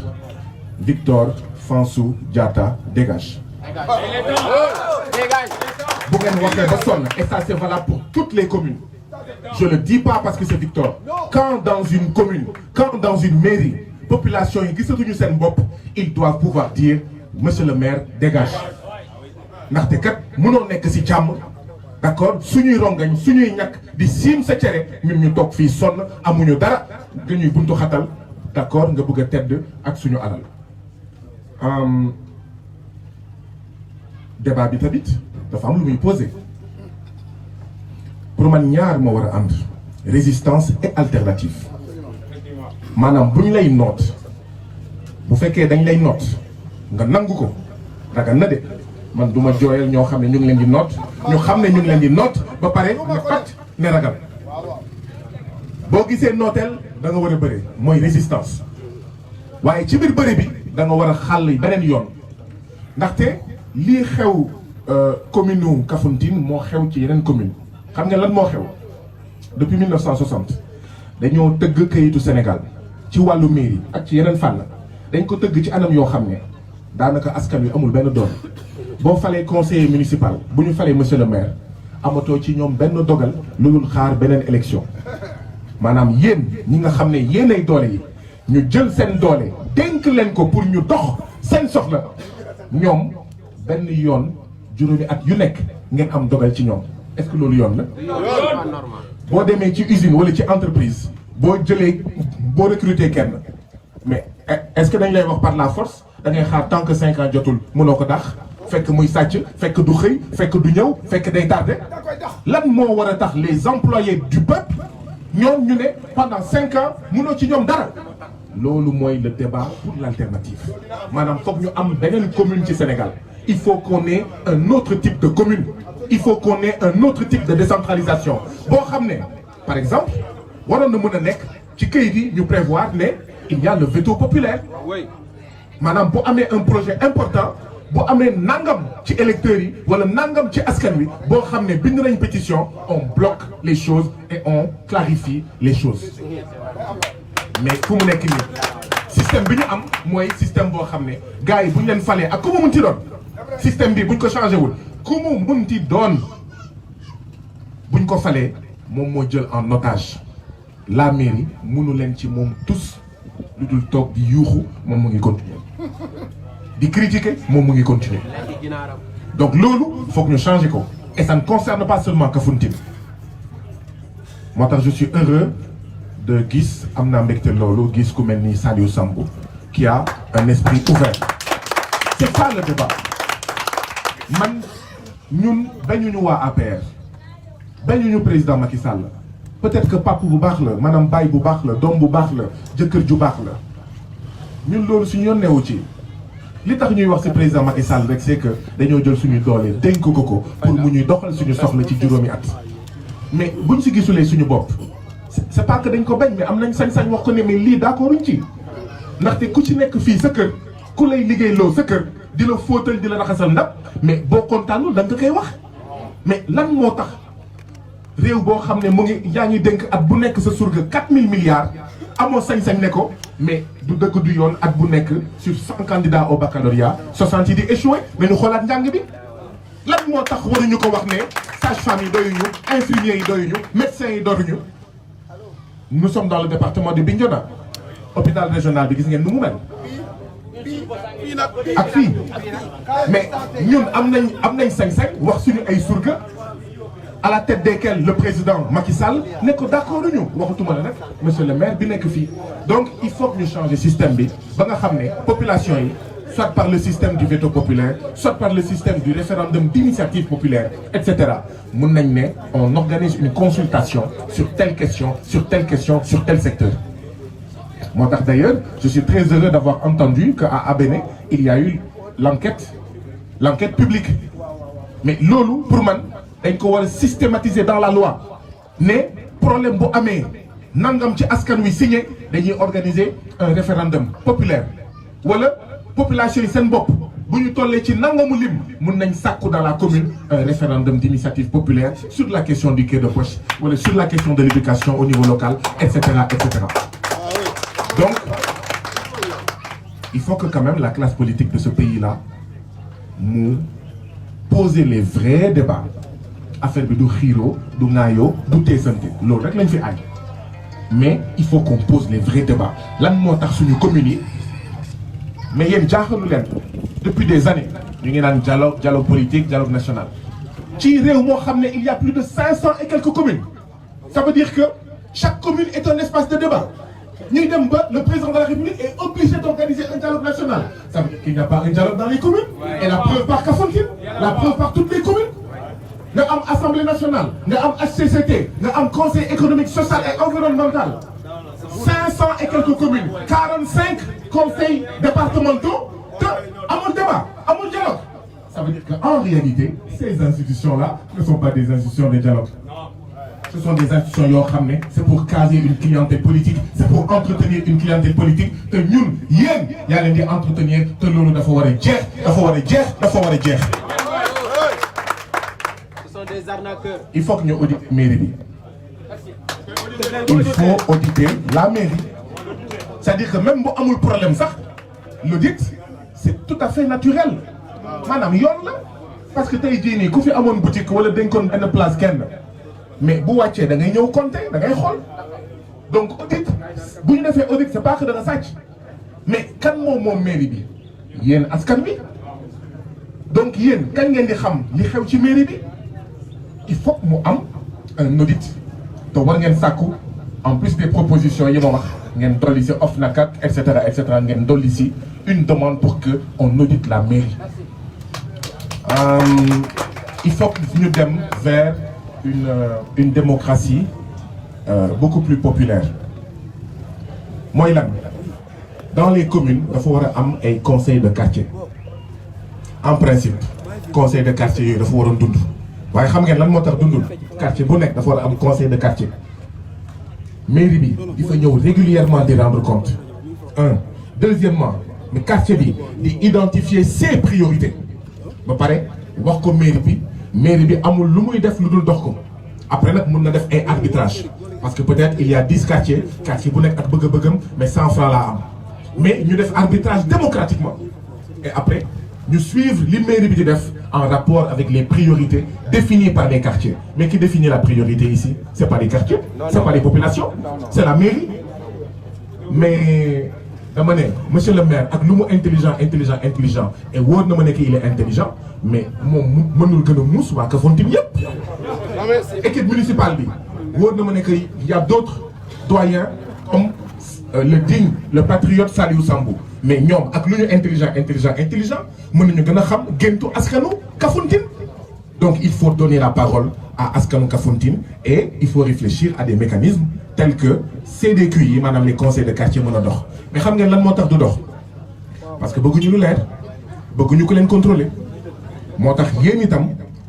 Victor Fansou Diatta dégage. bu ngeen waxee ba sonn et ça c'est valable pour toutes les communes. Je le dis pas parce que c'est Victor. Quand dans une commune, quand dans une mairie, population yi gisatuñu seen bopp, ils doivent pouvoir dire monsieur le maire dégage. ndaxte kat mënoo nekk ci jàmm d'accord suñuy rongañ suñuy ñàkk di siim sa cere ñun ñu toog fii sonn amuñu dara dañuy buntu xatal d'accord nga bëgg a tedd ak suñu alal. débat bi tamit dafa am lu muy posé. pour man ñaar moo war a ànd résistance et alternative maanaam bu ñu lay noot bu fekkee dañ lay noot nga nangu ko ragal na de man du ma jooyal ñoo xam ne ñu ngi leen di noot ñu xam ne ñu ngi leen di noot ba pare ne pat ne ragal boo gisee nooteel da nga war a bëre mooy résistance waaye ci biir bëre bi da nga war a xàll beneen yoon ndaxte lii xew commune u Kafountine moo xew ci yeneen commune xam nga lan moo xew depuis 1960 dañoo tëgg kayitu Sénégal ci wàllu mairie ak ci yeneen fànn dañ ko tëgg ci anam yoo xam ne daanaka askan wi amul benn doole boo falee conseiller municipal bu ñu falee monsieur le maire amatoo ci ñoom benn dogal lu dul xaar beneen élection maanaam yéen ñi nga xam ne yéenay doole yi ñu jël seen doole dénk leen ko pour ñu dox seen soxla ñoom benn yoon juróomi at yu nekk ngeen am dogal ci ñoom est-ce que loolu yoon la boo demee ci usine wala ci entreprise boo jëlee boo recruter kenn mais est-ce que dañ lay wax par la force da ngay xaar tant que 5 ans jotul mënoo ko dax fekk muy sàcc fekk du xëy fekk du ñëw fekk day tardé lan moo war a tax les employés du peuple ñoom ñu ne pendant 5 ans mënoo ci ñoom dara loolu mooy le débat pour l'alternative maanaam foog ñu am beneen commune ci Sénégal il faut qu'on ait un autre type de commune il faut qu'on ait un autre type de décentralisation boo xam ne par exemple waroon na mën a nekk ci këyit yi ñu prévoir ne il y a le veto populaire maanaam bu amee un projet important bu amee nangam ci électeurs yi wala nangam ci askan wi boo xam ne bind nañ pétition on bloque les choses et on clarifie les choses mais fu mu nekk nii système bi ñu am mooy système boo xam ne gars yi bu ñu leen falee ak ku mu munti doon système bi buñ ko changé wul ku mu munti doon buñ ko falee moom moo jël en otage la mairie mënu leen ci moom tous lu dul toog di yuuxu moom mu ngi continuer di critiquer moom mu ngi continuer donc loolu foog ñu changer ko et ça ne concerne pas seulement Kafountine moo tax je suis heureux de gis am naa mbégte loolu gis ku mel ni Saliou Sambou qui a un esprit ouvert c'est ça le débat man ñun bañuñu waa APR bañuñu président Macky Sall peut-être que papa bu baax la maanaam baay bu baax la doom bu baax la jëkkër ju baax la ñun loolu suñu yoon newu ci li tax ñuy wax ci président Macky Sall rek c'est que dañoo jël suñu doole dénk ko pour mu ñuy doxal suñu soxla ci juróomi at mais buñ ci gisulee suñu bopp c'est pas que dañ ko bañ mais am nañ sañ-sañ wax ko ne mais lii d'accorduñ ci ndaxte ku ci nekk fii sa kër ku lay liggéey loo sa kër di la fóotal di la raxasal ndab mais boo kontaanul da nga koy wax mais lan moo tax réew boo xam ne mu ngi yaa ngi dénk at bu nekk sa surga 4000 milliards amoo sañ-sañ ne ko mais du dëgg du yoon at bu nekk sur 100 candidats au baccalauréat 60 yi di échoué mais ñu xoolaat njàng bi lan moo tax waruñu ko wax ne sage-femme yi doyuñu infirmiers yi doyuñu médecins yi doyuñu nous sommes dans le département de Bignona hôpital régional bi gis ngeen nu mu mel ak fii mais ñun am nañ sañ-sañ wax suñu ay surga à la tête desquels le président Macky Sall ne ko d'accord ñu waxatuma la nag monsieur le maire bi nekk fii donc il faut que ñu changer système bi ba nga xam ne population yi soit par le système du veto populaire soit par le système du référendum d'initiative populaire etc. mun nañ ne on organise une consultation sur telle question sur telle question sur tel secteur moo tax d'ailleurs je suis très heureux d'avoir entendu qu'à Abéné il y a eu l'enquête publique mais loolu pour man dañ ko war a systématiser dans la loi ne problème bu amee nangam ci askan wi signé dañuy organiser un référendum populaire wala population yi seen bopp bu ñu tollee ci nangamu lim mun nañ sàkku dans la commune un référendum d'initiative populaire sur la question du quai de pêche wala sur la question de l'éducation au niveau local etc. Donc il faut que quand même la classe politique de ce pays-là mu poser les vrais débats affaire bi du xiiroo du ŋaayoo du teesante loolu rek lañ fi aaj mais il faut qu'on pose les vrais débats lan moo tax suñu communes yi mais yéen jaaxalu leen depuis des années ñu ngi naan dialogue politique dialogue national ci réew moo xam ne il y a plus de 500 et quelques communes ça veut dire que chaque commune est un espace de débat ñuy dem ba le président de la République est obligé d'organiser un dialogue national ça veut dire qu'il n'y a pas un dialogue dans les communes et la preuve par Kafountine la preuve par toutes les communes nga am assemblée nationale nga am HCCT nga am conseil économique social et environnemental 500 et quelques communes 45 conseils départementaux te amul débat amul dialogue Ça veut dire qu'en réalité, ces institutions-là ne sont pas des institutions de dialogue. Ce sont des institutions, c'est pour caser une clientèle politique, c'est pour entretenir une clientèle politique. Que nous, il y a des entretenir, que nous devons avoir des Ce sont des arnaqueurs. Il faut que nous auditions la mairie. Il faut auditer la mairie. C'est-à-dire que même si on a un problème, l'audit, c'est tout à fait naturel. Madame, parce que tu as dit que tu as une boutique ou une place. Mais si tu as un compte, tu as un compte. Donc, audit, si tu fais audit, ce n'est pas que tu as un sac. Mais quand tu as une mairie, il y a un askan. Donc, quand tu as une mairie, il faut que tu aies un audit. Donc, en plus des propositions, il y a OFNACAC, etc. Une demande pour qu'on audite la mairie. Il faut que nous allions vers une démocratie beaucoup plus populaire. Moi, dans les communes, il faut avoir un conseil de quartier. En principe, conseil de quartier, il faut avoir un dundou. Vous savez ce quartier, il faut avoir un conseil de quartier. Mairie, il faut régulièrement de rendre compte. Un. Deuxièmement, le quartier, d'identifier ses priorités. Ba pare wax ko mairie bi amul lu muy def lu dul dox ko après nak mën na def ay arbitrage parce que peut-être il y a 10 quartiers bu nek ak bëgg-bëggam mais 100 francs la am mais ñu def arbitrage démocratiquement et après ñu suivre li mairie bi di def en rapport avec les priorités définies par les quartiers. Mais qui définit la priorité ici? C'est pas les quartiers, c'est pas les populations, c'est la mairie. Mais monsieur le maire, avec l'humour intelligent, et word ne me qu'il est intelligent, mais mon que nous mousse ou à Kafountine yep. Équipe municipale, word ne me qu'il y a d'autres doyens comme le digne, le patriote Saliou Sambou. Mais nous, avec l'humour intelligent, nous savons que Askanou Kafountine. Donc il faut donner la parole à Askanou Kafountine et il faut réfléchir à des mécanismes tels que CDQI, madame les conseils de quartier monodor. Mais vous savez ce que c'est? Parce que beaucoup de nous l'aident, beaucoup de nous contrôler.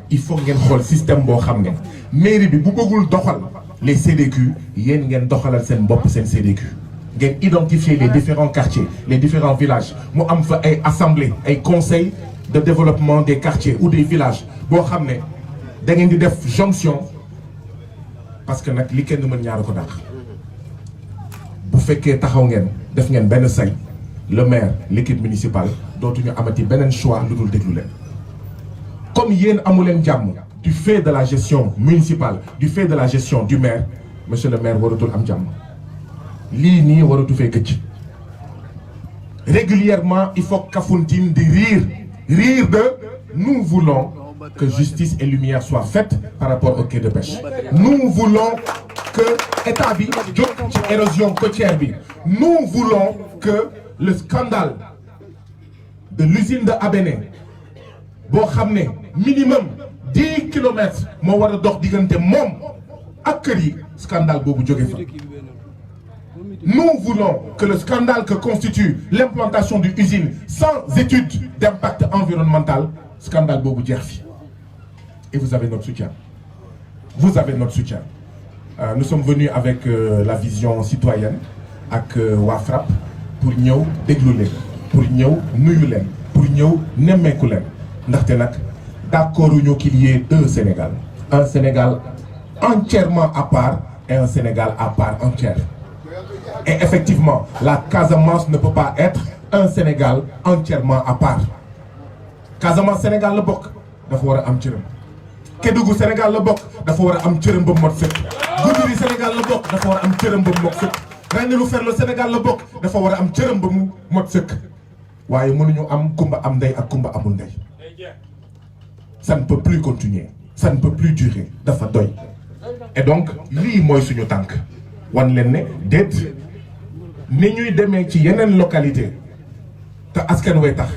Il faut que vous le système bo xamné mairie bi bu bëggul doxal les CDQ yeen ngeen doxalal sen bop sen CDQ ngeen identifier les différents quartiers les différents villages mu am fa ay assemblée ay conseils de développement des quartiers ou des villages bo xamné da ngeen di def jonction parce que nak li kenn mën ñaar ko dakh bu fekkee taxaw ngeen def ngeen benn say le maire l'équipe municipale dootuñu amati beneen choix lu dul déglu leen comme yéen amu leen jàmm du fait de la gestion municipale du fait de la gestion du maire monsieur le maire waratul am jàmm lii nii waratu fee gëcc régulièrement il faut Kafountine di rire de nous voulons que justice et lumière soient faites par rapport au quai de pêche. Nous voulons que l'État bi jóg ci érosion côtière bi. Nous voulons que le scandale de l'usine de Abéné boo xam ne minimum 10 kilomètres moo war a dox diggante moom ak kër yi scandale boobu jóge fa. Nous voulons que le scandale que constitue l'implantation d'une usine sans étude d'impact environnemental scandale boobu jeex fi. Et vous avez notre soutien. Vous avez notre soutien. Nous sommes venus avec la vision citoyenne, avec Wafrap, pour nous déglouler, pour nous nuyuler, pour nous nemekouler. D'accord qu'il y ait deux Sénégal. Un Sénégal entièrement à part et un Sénégal à part entière. Et effectivement, la Casamance ne peut pas être un Sénégal entièrement à part. Casamance Sénégal le bok, dafa wara am cërëm. Kédougou Sénégal le bok, dafa wara am cërëm ba mot sëkk. Goudiri Sénégal le bok, dafa wara am cërëm ba mot sëkk. Ranérou Ferlo Sénégal le bok, dafa wara am cërëm ba mot sëkk. Waaye mënuñu am kumba am ndey ak kumba amul ndey. Ça ne peut plus continuer, ça ne peut plus durer, dafa doy. Et donc lii mooy suñu tànk wan leen ne déet ni ñuy demee ci yeneen localité te askan wee tax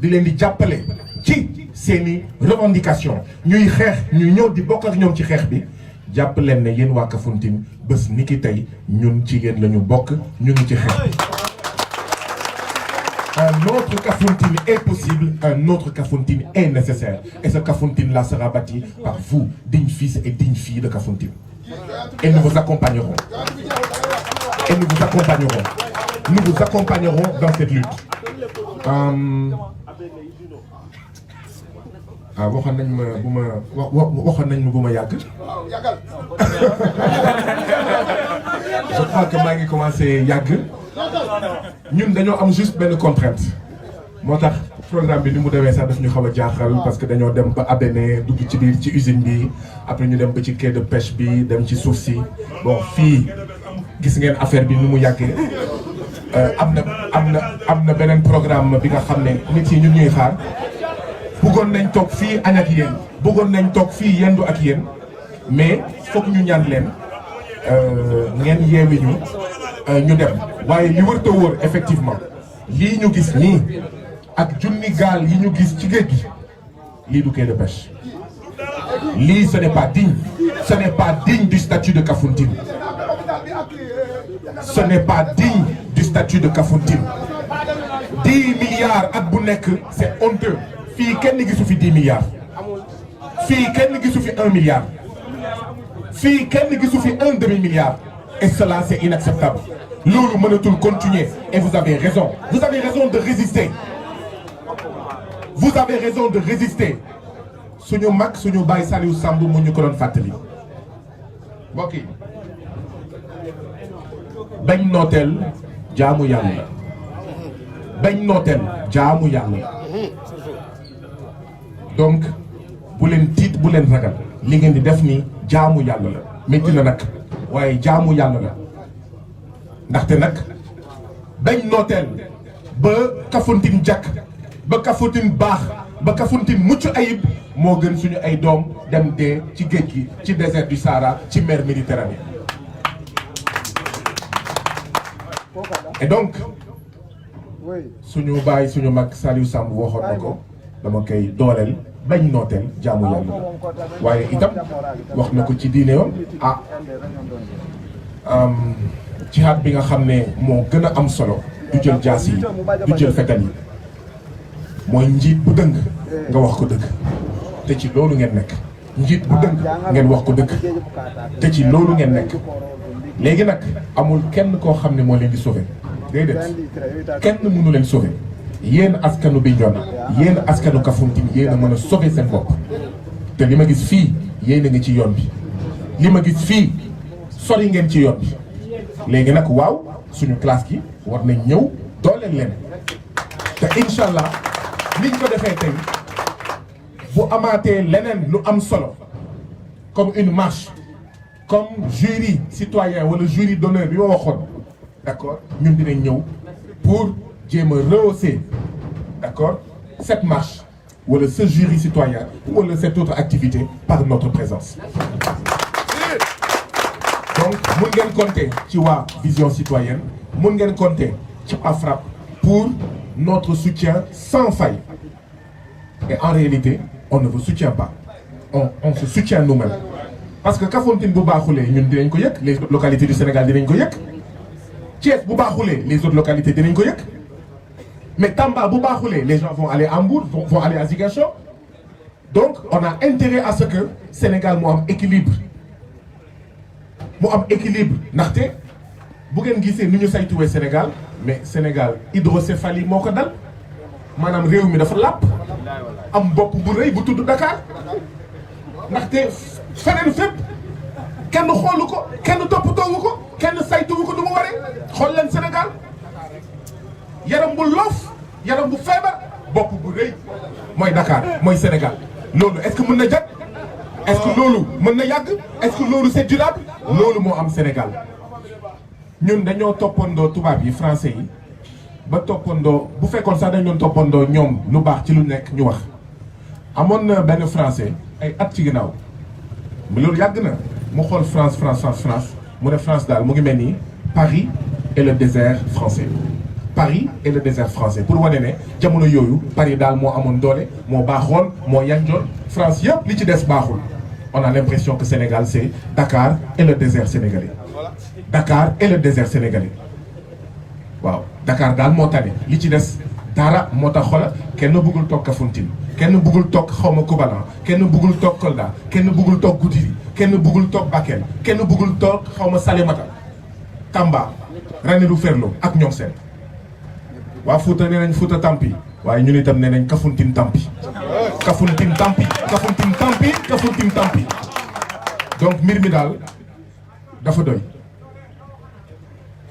di leen di jàppale ci seeni revendication ñuy xeex ñuy ñëw di bokk ak ñoom ci xeex bi jàpp leen ne yéen waa Kafountine bés ni ki tey ñun ci yéen la ñu bokk ñu ngi ci xeex bi Un autre Kafountine est possible, un autre Kafountine est nécessaire. Et ce Kafountine-là sera bâti par vous, dignes fils et dignes filles de Kafountine. Et nous vous accompagnerons. Et nous vous accompagnerons. Nous vous accompagnerons dans cette lutte. waxoon nañ ma bu ma waxoon nañ ma bu ma yàgg. Je crois que maa ngi commencé yàgg. ñun dañoo am juste benn contrainte. moo tax programme bi ni mu demee sax daf ñu xaw a jaaxal parce que dañoo dem ba Abéné dugg ci biir ci usine bi après ñu dem ba ci quai de pêche bi dem ci suuf si bon fii gis ngeen affaire bi ni mu yàggee. am na beneen programme bi nga xam ne nit yi ñun ñuy xaar. bëggoon nañ toog fii añ ak yéen bëggoon nañ toog fii yendu ak yéen mais foog ñu ñaan leen ngeen yeewi ñu dem waaye li wër te wóor effectivement lii ñu gis nii ak junni gaal yi ñu gis ci géej gi lii du quai de pêche lii ce n'est pas digne du statut de Kafountine ce n'est pas digne du statut de Kafountine 10 milliards at bu nekk c'est honteux. fii kenn gisu fi 10 milliards fii kenn gisu fi 1 milliard fii kenn gisu fi 1 demi-milliard et cela c'est inacceptable loolu mënatul continuer et vous avez raison de résister vous avez raison de résister suñu mag suñu baay Saliou Samb mu ñu ko doon fàttali mbokk yi bañ nooteel jaamu yàlla bañ nooteel jaamu yàlla donc bu leen tiit bu leen ragal li ngeen di def ni jaamu yàlla la métti na nag waaye jaamu yàlla la ndaxte nag bañ nooteel ba Kafountine jàkk ba Kafountine baax ba Kafountine mucc ayib moo gën suñu ay doom dem dee ci géej gi ci désert du Sahara ci mer Méditerranée et donc suñu baay suñu mag Saliou Samb waxoon na ko dama koy dooleel bañ nooteel jaamu yàlla waaye itam wax na ko ci diine yoon jihaad bi nga xam ne moo gën a am solo du jël jaas yi du jël fetal yi mooy njiit bu dëng nga wax ko dëgg te ci loolu ngeen nekk njiit bu dëng ngeen wax ko dëgg te ci loolu ngeen nekk léegi nag amul kenn koo xam ne moo leen di sauver déedéet kenn mënu leen sauver yéen askanu Bignona yéen askanu Kafountine yéen a mën a sauver seen bopp te li ma gis fii yéen a ngi ci yoon bi li ma gis fii sori ngeen ci yoon bi léegi nag waaw suñu classe gi war nañ ñëw dooleel leen te incha allah niñ ko defee tey bu amaatee leneen lu am solo comme une marche comme jury citoyen wala jury d'honneur bi ma waxoon d'accord ñun dinañ ñëw pour jéem a rehausser d'accord cette marche wala ce jury citoyen wala cette autre activité par notre présence donc mun ngeen compter ci waa vision citoyenne mun ngeen compter ci waa FRAPP pour notre soutien sans faille et en réalité on ne vous soutient pas on se soutient nous-mêmes parce que Kafountine bu baaxulee ñun dinañ ko yëg les autres localités du Sénégal dinañ ko yëg Thiès bu baaxulee les autres localités dinañ ko yëg mais Tamba bu baaxulee les gens vont aller à Mbour vont aller à Ziguinchor donc on a intérêt à ce que Sénégal mu am équilibre ndaxte bu ngeen gisee ni ñu saytuwee Sénégal mais Sénégal hydrocéphalie moo ko dal maanaam réew mi dafa làpp am bopp bu rëy bu tudd Dakar ndaxte feneen fépp kenn xoolu ko kenn toppatoowu ko kenn saytuwu ko du mu waree xool leen Sénégal yaram bu loof yaram bu feebar bopp bu rëy mooy Dakar mooy Sénégal loolu est-ce que mën na jag est-ce que loolu mën na yàgg est-ce que loolu c'est durable loolu moo am Sénégal ñun dañoo toppandoo tubaab yi français yi ba toppandoo bu fekkoon sax dañ doon toppandoo ñoom lu baax ci lu nekk ñu wax amoon na benn français ay at ci ginnaaw mais loolu yàgg na mu xool France mu ne France daal mu ngi mel ni Paris et le désert français Paris et le désert français pour wane ne jamono yooyu Paris daal moo amoon doole moo baaxoon moo yanjoon France yëpp li ci des baaxul on a l'impression que Sénégal c'est Dakar et le désert sénégalais Dakar et le désert sénégalais waaw Dakar daal moo tane li ci des dara moo tax xoolal kenn bëggul toog Kafountine kenn bëggul toog xawma Koubana kenn bëggul toog Kolda kenn bëggul toog Goudiri kenn bëggul toog Bakel kenn bëggul toog xawma Salémata Tamba Ranérou Ferlo ak ñoom seen waa Fouta nee nañ Fouta tampi waaye ñun itam nee nañ Kafountine tampi Kafountine tampi Kafountine tampi Kafountine tampi donc mbir mi daal dafa doy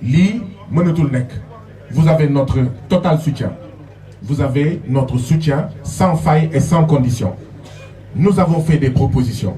lii mënatul nekk. Vous avez notre total soutien. Vous avez notre soutien sans faille et sans condition. Nous avons fait des propositions.